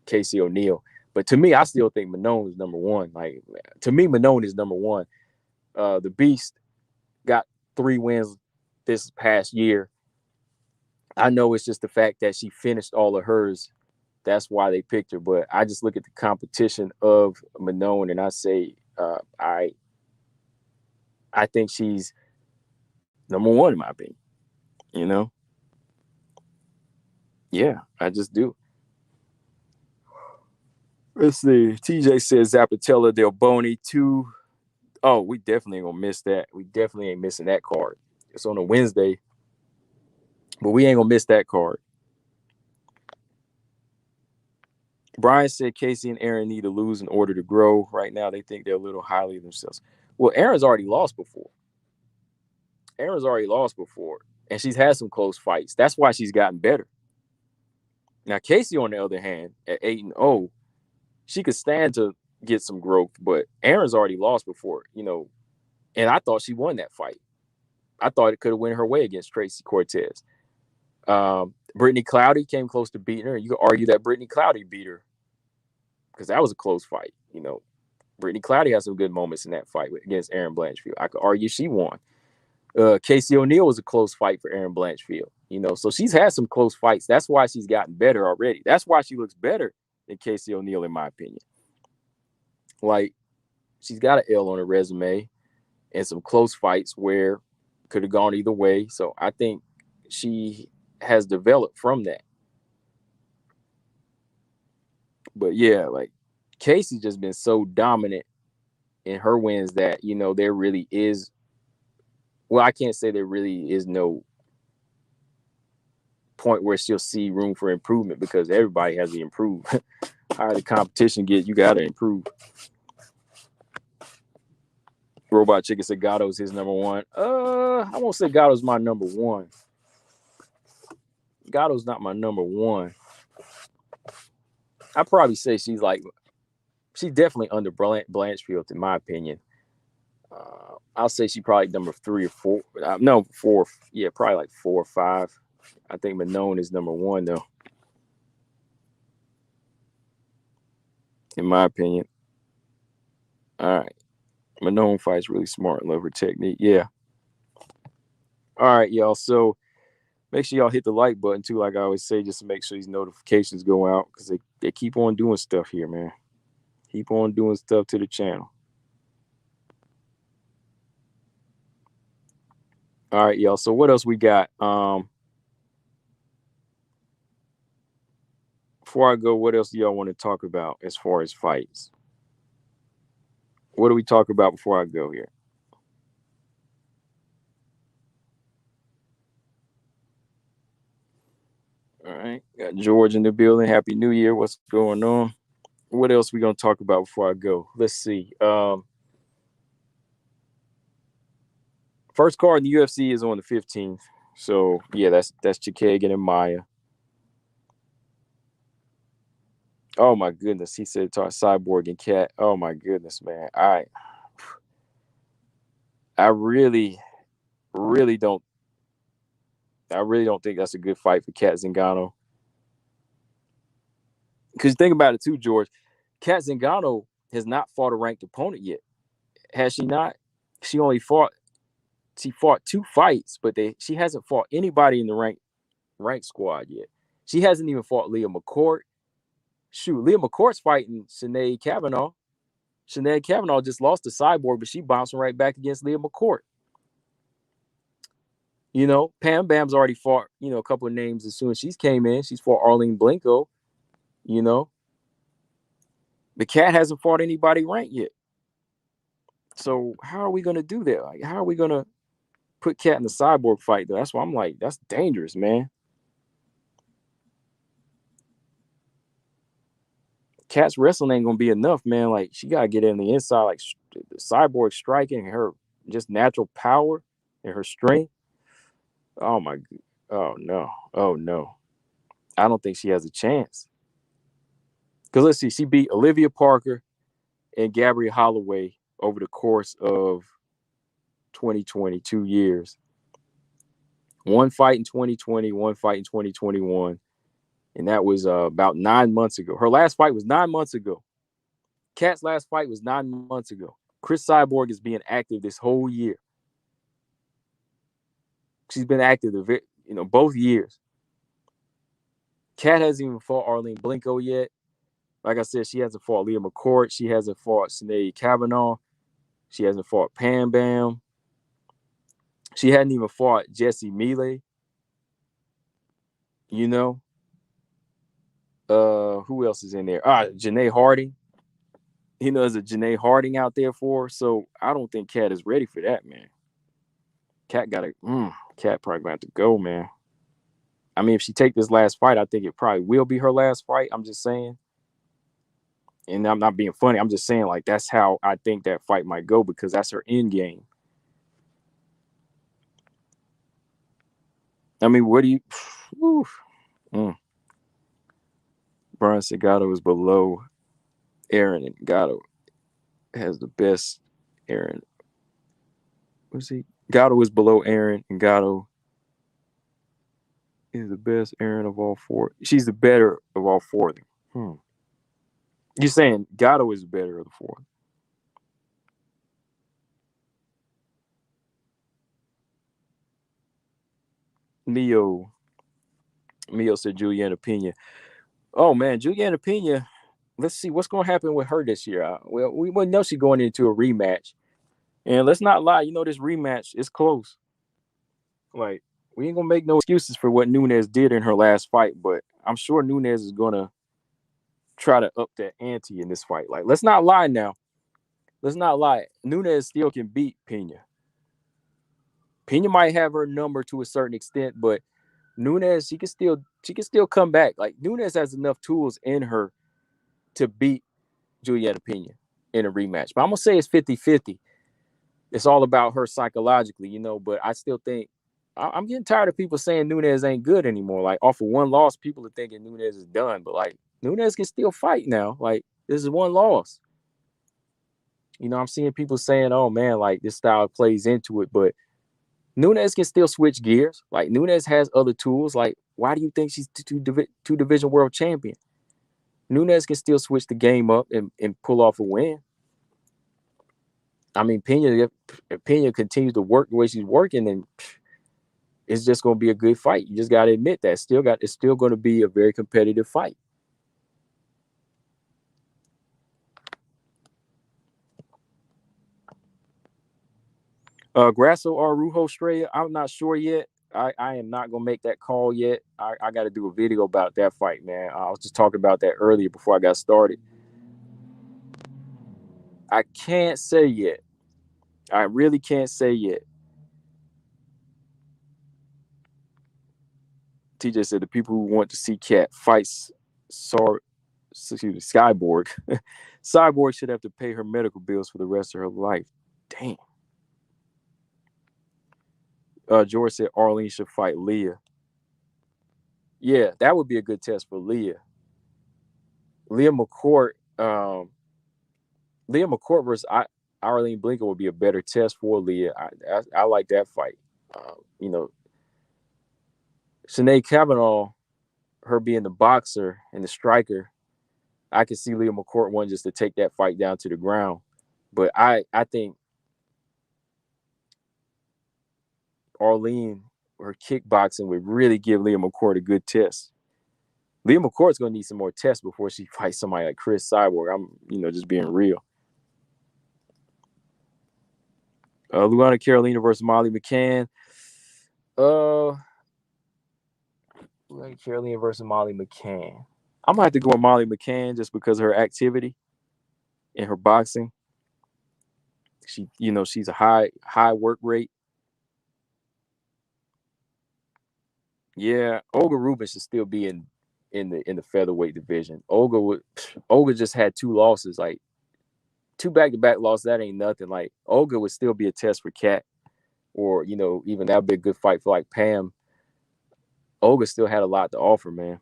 S1: Casey O'Neill. But to me, I still think Manon is number 1. Like, to me, Manon is number 1. The Beast got 3 wins this past year. I know it's just the fact that she finished all of hers. That's why they picked her. But I just look at the competition of Manon and I say I think she's number 1 in my opinion. Yeah, I just do. Let's see. TJ says Zapatella Del Boni 2. Oh, we definitely ain't gonna miss that. We definitely ain't missing that card. It's on a Wednesday, but we ain't gonna miss that card. Brian said Casey and Erin need to lose in order to grow. Right now, they think they're a little highly of themselves. Well, Erin's already lost before. And she's had some close fights. That's why she's gotten better. Now, Casey, on the other hand, at 8-0, she could stand to get some growth, but Erin's already lost before, and I thought she won that fight. I thought it could have went her way against Tracy Cortez. Brittany Cloudy came close to beating her. You could argue that Brittany Cloudy beat her because that was a close fight. Brittany Cloudy had some good moments in that fight against Erin Blanchfield. I could argue she won. Casey O'Neill was a close fight for Erin Blanchfield. So she's had some close fights. That's why she's gotten better already. That's why she looks better than Casey O'Neill, in my opinion. Like, she's got an L on her resume and some close fights where could have gone either way. So I think she has developed from that. But yeah, like, Casey's just been so dominant in her wins that, there really is, well, I can't say there really is no point where she'll see room for improvement because everybody has to improve. Higher the competition gets, you got to improve. Robot Chicken said Gatto's his number 1. I won't say Gatto's my number 1. Gatto's not my number 1. I'd probably say she's definitely under Blanchfield, in my opinion. I'll say she's probably number 3 or 4. No, 4. Yeah, probably like 4 or 5. I think Manon is number 1, though, in my opinion. All right. Manon fights really smart. Love her technique. Yeah. All right, y'all. So make sure y'all hit the like button, too, like I always say, just to make sure these notifications go out because they keep on doing stuff here, man. Keep on doing stuff to the channel. All right, y'all. So what else we got? before I go, what else do y'all want to talk about as far as fights? What do we talk about before I go here? All right, got George in the building. Happy New Year. What's going on? What else we gonna talk about before I go? Let's see. First card in the UFC is on the 15th. So yeah, that's Chikagan and Maya. Oh my goodness, he said talk Cyborg and Cat. Oh my goodness, man. I really, really don't. I really don't think that's a good fight for Cat Zingano. Because think about it too, George. Cat Zingano has not fought a ranked opponent yet. Has she not? She only fought. She fought 2 fights, but she hasn't fought anybody in the ranked squad yet. She hasn't even fought Leah McCourt. Shoot, Leah McCourt's fighting Sinead Kavanaugh. Sinead Kavanaugh just lost to Cyborg, but she bouncing right back against Leah McCourt. You know, Pam Bam's already fought, a couple of names as soon as she's came in. She's fought Arlene Blenko, The Cat hasn't fought anybody ranked yet. So how are we going to do that? Like, how are we going to put Cat in the Cyborg fight, though? That's why I'm like, that's dangerous, man. Cat's wrestling ain't going to be enough, man. Like, she got to get in the inside, like the Cyborg striking, her just natural power and her strength. Oh, my. Oh, no. Oh, no. I don't think she has a chance. Because let's see, she beat Olivia Parker and Gabrielle Holloway over the course of 2020, 2 years. One fight in 2020, one fight in 2021. And that was about 9 months ago. Her last fight was 9 months ago. Kat's last fight was 9 months ago. Chris Cyborg is being active this whole year. She's been active, both years. Kat hasn't even fought Arlene Blenko yet. Like I said, she hasn't fought Leah McCourt. She hasn't fought Sinead Kavanaugh. She hasn't fought Pam Bam. She hadn't even fought Jessie Mealy. Who else is in there? Janae Harding. There's a Janae Harding out there for her. So I don't think Kat is ready for that, man. Kat Kat probably gonna have to go, man. I mean, if she take this last fight, I think it probably will be her last fight. I'm just saying. And I'm not being funny. I'm just saying, like, that's how I think that fight might go because that's her end game. I mean, what do you... Brian Segato is below Aaron, and Gatto has the best Aaron. What's he? Gatto is below Aaron, and Gatto is the best Aaron of all 4. She's the better of all 4 of them. You're saying Gatto is the better of the 4. Mio said Juliana Pena. Oh, man, Juliana Pena, let's see what's going to happen with her this year. Well, we know she's going into a rematch. And let's not lie, this rematch is close. Like, we ain't going to make no excuses for what Nunes did in her last fight, but I'm sure Nunes is going to try to up that ante in this fight. Like, let's not lie now. Let's not lie. Nunes still can beat Pena. Pena might have her number to a certain extent, but Nunes, she can still come back. Like, Nunes has enough tools in her to beat Juliana Pena in a rematch. But I'm going to say it's 50-50. It's all about her psychologically, but I still think I'm getting tired of people saying Nunes ain't good anymore. Like, off of one loss, people are thinking Nunes is done. But, like, Nunes can still fight now. Like, this is one loss. I'm seeing people saying, oh, man, like, this style plays into it. But Nunes can still switch gears. Like, Nunes has other tools. Like, why do you think she's two-division world champion? Nunes can still switch the game up and pull off a win. I mean, if Pena continues to work the way she's working, then it's just going to be a good fight. You just got to admit that. It's still going to be a very competitive fight. Grasso or Rujo Estrella, I'm not sure yet. I am not gonna make that call yet. I got to do a video about that fight, man. I was just talking about that earlier before I got started. I can't say yet. I really can't say yet. TJ said the people who want to see Cat fights Cyborg. Cyborg should have to pay her medical bills for the rest of her life. Damn. George said Arlene should fight Leah. Yeah, that would be a good test for Leah. Leah McCourt versus Arlene Blinker would be a better test for Leah. I like that fight. You know, Sinead Kavanaugh, her being the boxer and the striker, I could see Leah McCourt one just to take that fight down to the ground. But I think Arlene, her kickboxing would really give Leah McCourt a good test. Leah McCourt's gonna need some more tests before she fights somebody like Chris Cyborg. I'm just being real. Luana Carolina versus Molly McCann. Luana Carolina versus Molly McCann. I'm gonna have to go with Molly McCann just because of her activity and her boxing. She's a high work rate. Yeah, Olga Rubin should still be in the featherweight division. Olga just had 2 losses, like 2 back-to-back losses. That ain't nothing. Like Olga would still be a test for Kat, or even that would be a good fight for like Pam. Olga still had a lot to offer, man.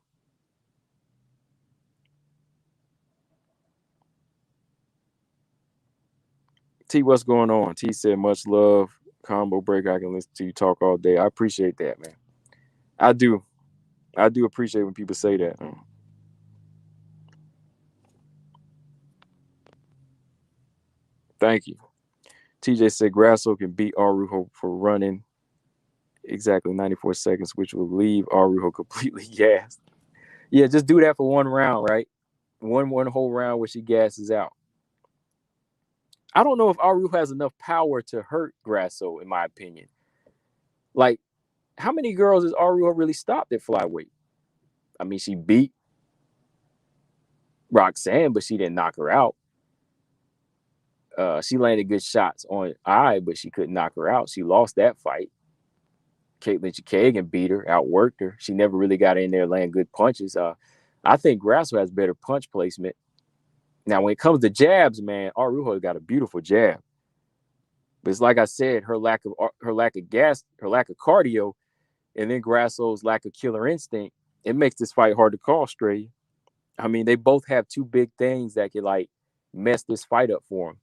S1: T, what's going on? T said, much love. Combo breaker. I can listen to you talk all day. I appreciate that, man. I do appreciate when people say that. Thank you. TJ said Grasso can beat Arujo for running exactly 94 seconds, which will leave Arujo completely gassed. Yeah, just do that for one round, right? One whole round where she gasses out. I don't know if Arujo has enough power to hurt Grasso, in my opinion. Like, how many girls has Arujo really stopped at flyweight? I mean, she beat Roxanne, but she didn't knock her out. She landed good shots on Eye, but she couldn't knock her out. She lost that fight. Caitlin Chikagan beat her, outworked her. She never really got in there laying good punches. I think Grasso has better punch placement. Now, when it comes to jabs, man, Arujo got a beautiful jab. But it's like I said, her lack of gas, her lack of cardio, and then Grasso's lack of killer instinct, it makes this fight hard to call straight. I mean, they both have 2 big things that could like mess this fight up for them.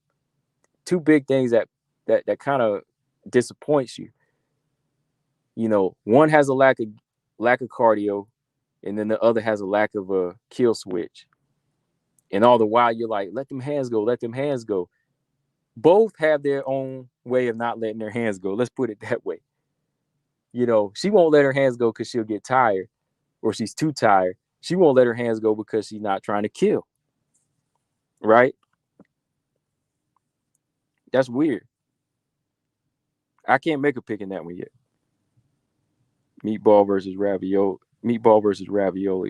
S1: 2 big things that kind of disappoints you. One has a lack of cardio, and then the other has a lack of a kill switch. And all the while you're like, let them hands go, let them hands go. Both have their own way of not letting their hands go. Let's put it that way. She won't let her hands go because she'll get tired, or she's too tired. She won't let her hands go because she's not trying to kill. Right? That's weird. I can't make a pick in that one yet. Meatball versus ravioli.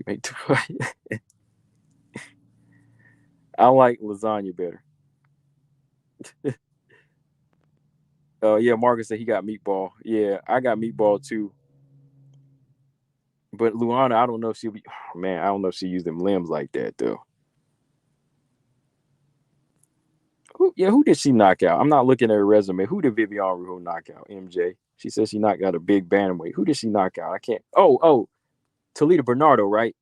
S1: Make the fight. I like lasagna better. Yeah, Marcus said he got meatball. Yeah, I got meatball too. But Luana, I don't know if she'll be. Oh, man, I don't know if she used them limbs like that though. Who did she knock out? I'm not looking at her resume. Who did Vivian Arujo knock out? MJ. She says she knocked out a big bantamweight. Who did she knock out? I can't. Oh, Toledo Bernardo, right?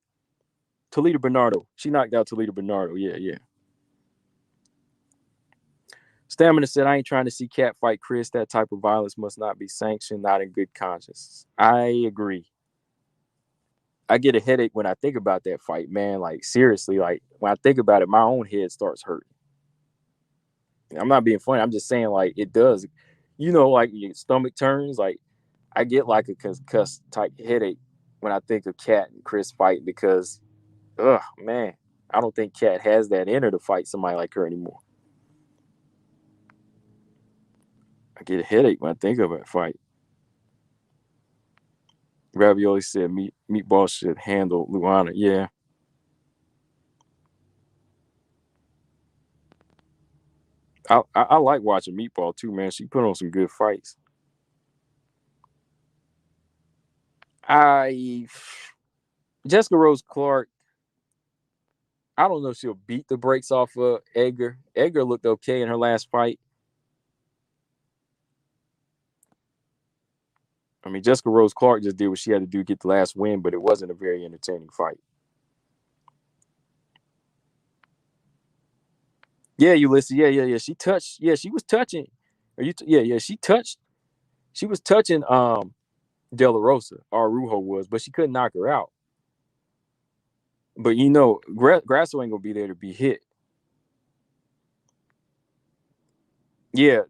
S1: Toledo Bernardo. She knocked out Toledo Bernardo. Yeah. Stamina said, I ain't trying to see Cat fight Chris. That type of violence must not be sanctioned, not in good conscience. I agree. I get a headache when I think about that fight, man. Like, seriously, like, when I think about it, my own head starts hurting. I'm not being funny. I'm just saying, like, it does. Like, your stomach turns. Like, I get, like, a concussed type headache when I think of Cat and Chris fighting because, man, I don't think Cat has that in her to fight somebody like her anymore. I get a headache when I think of that fight. Ravioli said Meatball should handle Luana. Yeah. I like watching Meatball too, man. She put on some good fights. Jessica Rose Clark, I don't know if she'll beat the brakes off of Edgar. Edgar looked okay in her last fight. I mean, Jessica Rose Clark just did what she had to do to get the last win, but it wasn't a very entertaining fight. Yeah, Ulysses. Yeah. She touched. Yeah, she was touching. Yeah. She touched. She was touching De La Rosa, or Rujo was, but she couldn't knock her out. But Grasso ain't gonna be there to be hit. Yeah,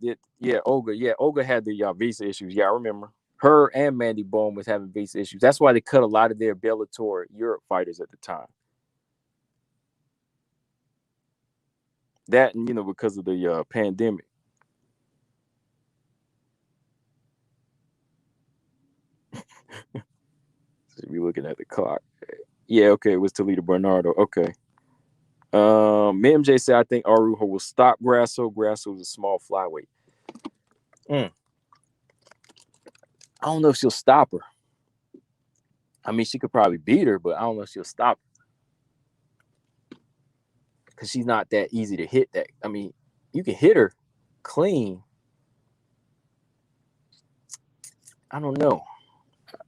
S1: Olga. Yeah, Olga had the visa issues. Yeah, I remember. Her and Mandy Bone was having visa issues. That's why they cut a lot of their Bellator Europe fighters at the time. That and because of the pandemic. So we looking at the clock. Yeah, okay, it was Toledo Bernardo. Okay. MJ said I think Arujo will stop Grasso. Grasso is a small flyweight. I don't know if she'll stop her. I mean, she could probably beat her, but I don't know if she'll stop her. Because she's not that easy to hit. That I mean, you can hit her clean. I don't know.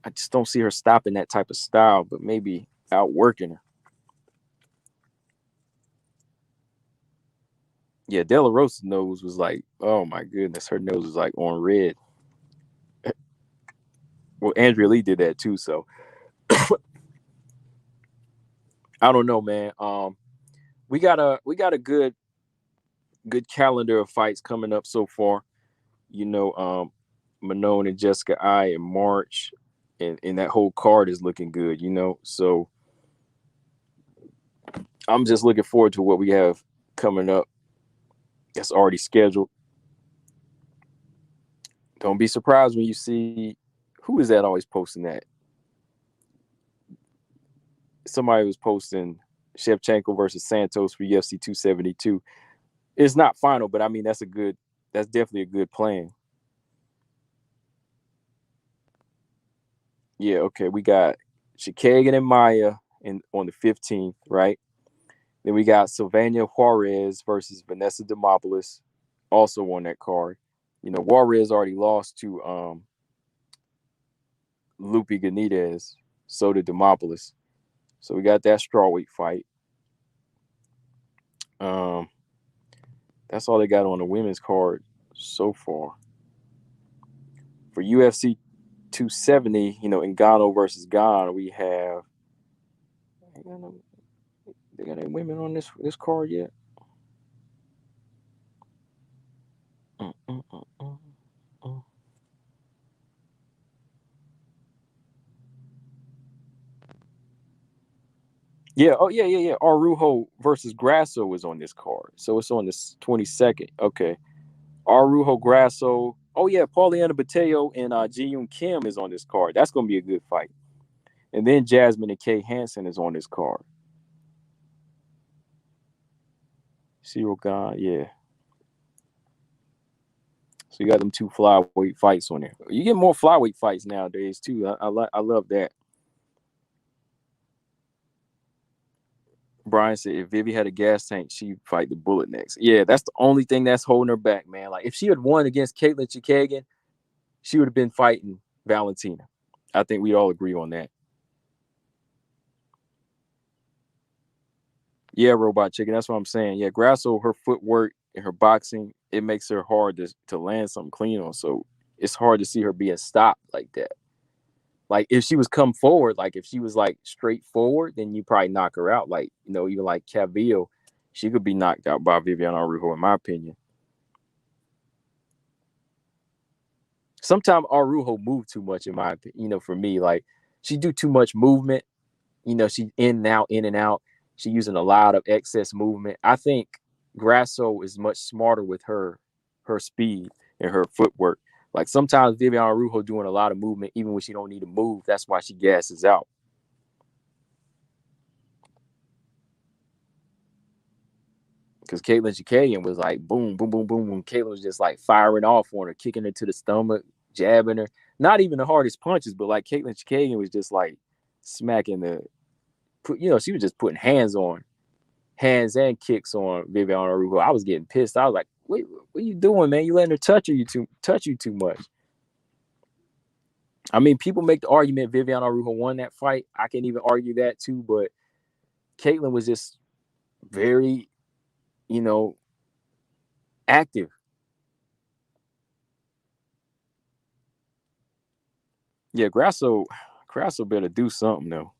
S1: I just don't see her stopping that type of style, but maybe outworking her. Yeah, De La Rosa's nose was like, oh my goodness, her nose was like on red. Well, Andrea Lee did that too, so I don't know, man. We got a good calendar of fights coming up so far. Manon and Jessica I in March, and that whole card is looking good. So I'm just looking forward to what we have coming up. That's already scheduled. Don't be surprised when you see who is that always posting that. Somebody was posting Shevchenko versus Santos for UFC 272. It's not final, but I mean that's definitely a good plan. Yeah, okay. We got Chikagan and Maya on the 15th, right? Then we got Sylvania Juarez versus Vanessa Demopoulos, also on that card. Juarez already lost to Lupe Benitez, so did Demopoulos. So we got that strawweight fight. That's all they got on the women's card so far. For UFC 270, Ngannou versus Gane, we have. They got any women on this card yet? Yeah. Oh, yeah. Arujo versus Grasso is on this card, so it's on this 22nd. Okay. Arujo Grasso. Oh yeah, Pauliana Bateo and Ji-Yoon Kim is on this card. That's gonna be a good fight. And then Jasmine and Kay Hansen is on this card. Cyril Gane, yeah. So you got them two flyweight fights on there. You get more flyweight fights nowadays too. I love that. Brian said if Vivi had a gas tank, she'd fight the Bullet next. Yeah, that's the only thing that's holding her back, man. Like if she had won against Caitlin Chikagan, she would have been fighting Valentina. I think we all agree on that. Yeah, Robot Chicken. That's what I'm saying. Yeah, Grasso, her footwork and her boxing, it makes her hard to land something clean on. So it's hard to see her being stopped like that. Like if she was come forward, like if she was like straightforward, then you probably knock her out. Like, even like Cavillo, she could be knocked out by Viviane Araújo, in my opinion. Sometimes Araújo moved too much, in my opinion. For me, like she do too much movement. She in and out. She using a lot of excess movement. I think Grasso is much smarter with her speed and her footwork. Like sometimes Viviane Araújo doing a lot of movement, even when she don't need to move. That's why she gasses out. Because Caitlin Chikagian was like boom, boom, boom, boom, boom. Caitlin was just like firing off on her, kicking her to the stomach, jabbing her. Not even the hardest punches, but like Caitlin Chikagian was just like smacking she was just putting hands and kicks on Viviane Araújo. I was getting pissed. I was like, what are you doing, man? You letting her touch you too much. I mean, people make the argument Viviane Araújo won that fight. I can even argue that too, but Caitlin was just very, active. Yeah, Grasso better do something though.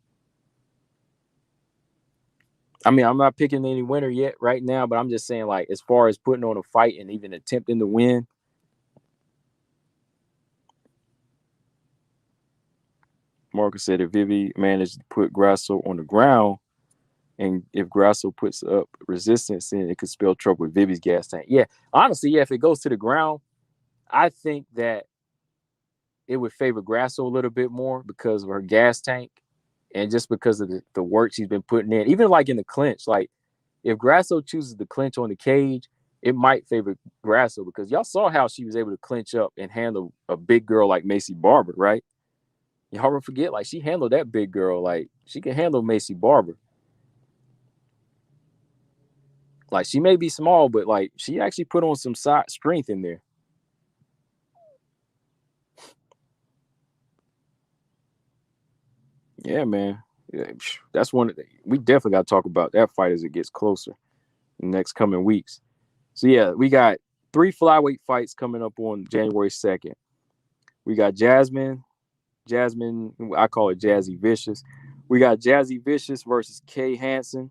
S1: I mean, I'm not picking any winner yet right now, but I'm just saying, like, as far as putting on a fight and even attempting to win. Marcus said if Vivi managed to put Grasso on the ground, and if Grasso puts up resistance, then it could spell trouble with Vivi's gas tank. Yeah, honestly, if it goes to the ground, I think that it would favor Grasso a little bit more because of her gas tank and just because of the work she's been putting in. Even like in the clinch, like if Grasso chooses to clinch on the cage, it might favor Grasso because y'all saw how she was able to clinch up and handle a big girl like Macy Barber, right? Y'all don't forget, like she handled that big girl. Like she can handle Macy Barber. Like she may be small, but like she actually put on some strength in there. Yeah, man. Yeah, that's one. We definitely got to talk about that fight as it gets closer in the next coming weeks. So yeah, we got 3 flyweight fights coming up on January 2nd. We got Jasmine, I call it Jazzy Vicious. We got Jazzy Vicious versus Kay Hansen.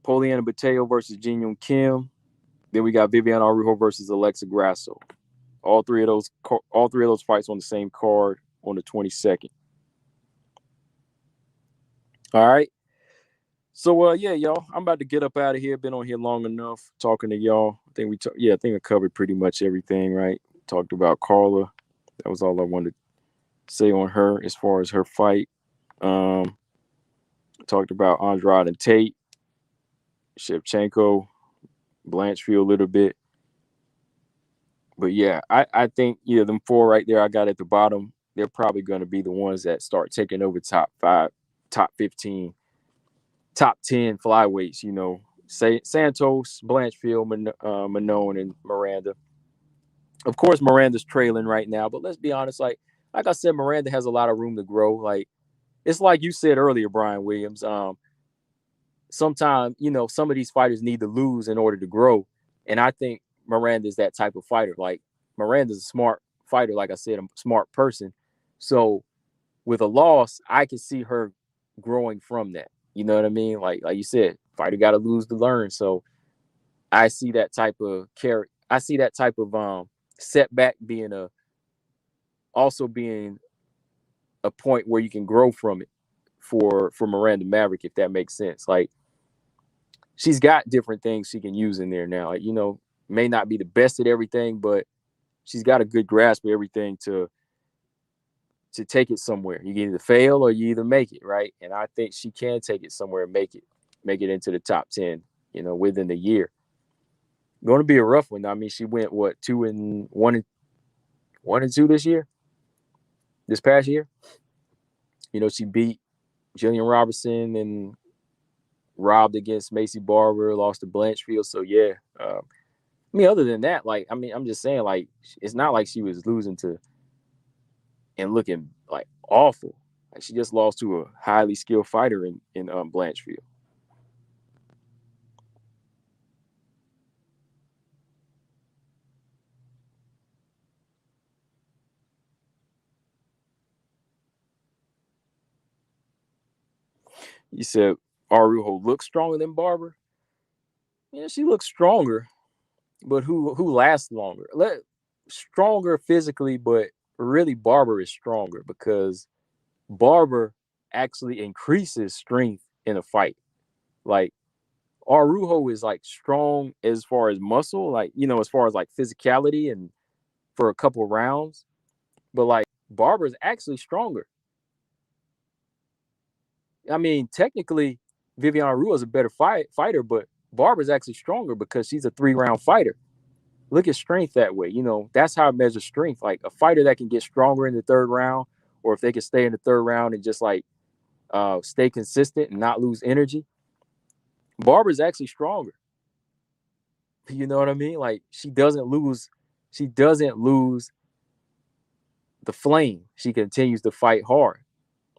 S1: Poliana Bateo versus Jin Yoon Kim. Then we got Viviane Araújo versus Alexa Grasso. All three of those fights on the same card on the 22nd. All right. So yeah, y'all, I'm about to get up out of here. Been on here long enough talking to y'all. I think I covered pretty much everything, right? Talked about Carla. That was all I wanted to say on her as far as her fight. Talked about Andrade Tate, Shevchenko, Blanchfield a little bit. But yeah, I think them 4 right there I got at the bottom, they're probably going to be the ones that start taking over top 5, top 15, top 10 flyweights, say Santos, Blanchfield, Manon, and Miranda. Of course, Miranda's trailing right now, but let's be honest, like I said, Miranda has a lot of room to grow. Like it's like you said earlier, Brian Williams. Sometimes, some of these fighters need to lose in order to grow. And I think Miranda's that type of fighter. Like Miranda's a smart fighter, like I said, a smart person. So with a loss, I can see her growing from that. You know what I mean? Like you said, fighter got to lose to learn. So I see that type of character. I see that type of setback being a point where you can grow from it for Miranda Maverick, if that makes sense. Like she's got different things she can use in there now. Like, may not be the best at everything, but she's got a good grasp of everything to take it somewhere. You either fail or you either make it, right? And I think she can take it somewhere and make it into the top 10, within the year. Going to be a rough one. I mean, she went 2-1 and 2 this past year. She beat Jillian Robertson and robbed against Macy Barber, lost to Blanchfield. So yeah, I mean, other than that, like, I mean, I'm just saying, like, it's not like she was losing to and looking like awful. Like she just lost to a highly skilled fighter in Blanchfield. You said Araújo looks stronger than Barber. Yeah, she looks stronger, but who lasts longer? Stronger physically, but really Barber is stronger because Barber actually increases strength in a fight. Like Araújo is like strong as far as muscle, like as far as like physicality and for a couple rounds, but like Barbara's actually stronger. I mean, technically, Viviane Araújo is a better fighter, but Barbara's actually stronger because she's a 3-round fighter. Look at strength that way. You know, that's how I measure strength. Like a fighter that can get stronger in the 3rd round, or if they can stay in the 3rd round and just like stay consistent and not lose energy. Barbara's actually stronger. You know what I mean? Like she doesn't lose the flame. She continues to fight hard.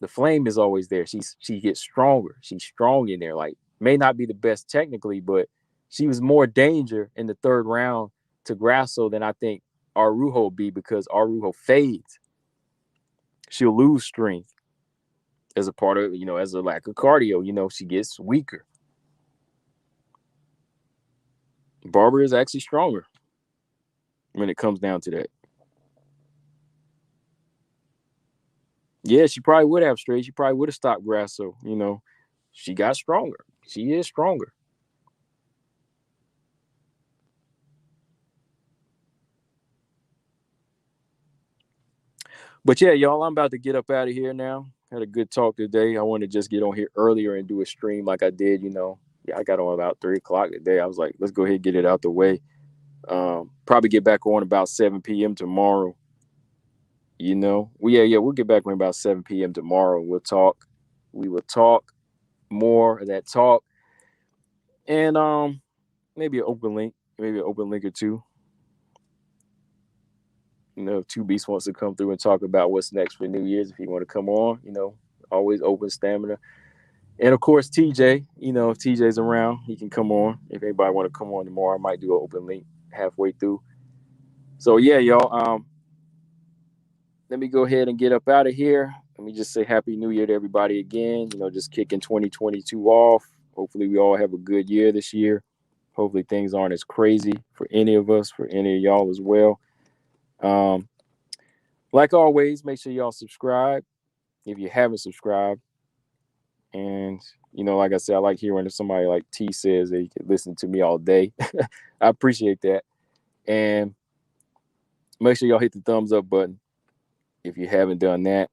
S1: The flame is always there. She gets stronger. She's strong in there. Like may not be the best technically, but she was more danger in the 3rd round to Grasso than I think Araújo will be, because Araújo fades. She'll lose strength as a part of, you know, as a lack of cardio. You know, she gets weaker. Barbara is actually stronger when it comes down to that. Yeah, she probably would have straight. She probably would have stopped Grasso. You know, she got stronger. She is stronger. But yeah, y'all, I'm about to get up out of here now. Had a good talk today. I wanted to just get on here earlier and do a stream like I did, you know. Yeah, I got on about 3 o'clock today. I was like, let's go ahead and get it out the way. Probably get back on about 7 p.m. tomorrow. You know, we'll get back on about 7 p.m. tomorrow. We'll talk. We will talk more of that talk. And maybe an open link or two. You know, if Two Beasts wants to come through and talk about what's next for New Year's, if you want to come on, you know, always open stamina. And of course, TJ, you know, if TJ's around, he can come on. If anybody want to come on tomorrow, I might do an open link halfway through. So yeah, y'all. Let me go ahead and get up out of here. Let me just say Happy New Year to everybody again. You know, just kicking 2022 off. Hopefully we all have a good year this year. Hopefully things aren't as crazy for any of us, for any of y'all as well. Like always, make sure y'all subscribe if you haven't subscribed. And, you know, like I said, I like hearing if somebody like T says that you can listen to me all day. I appreciate that. And make sure y'all hit the thumbs up button if you haven't done that.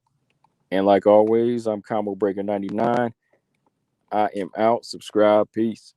S1: And like always, I'm Combo Breaker 99. I am out. Subscribe. Peace.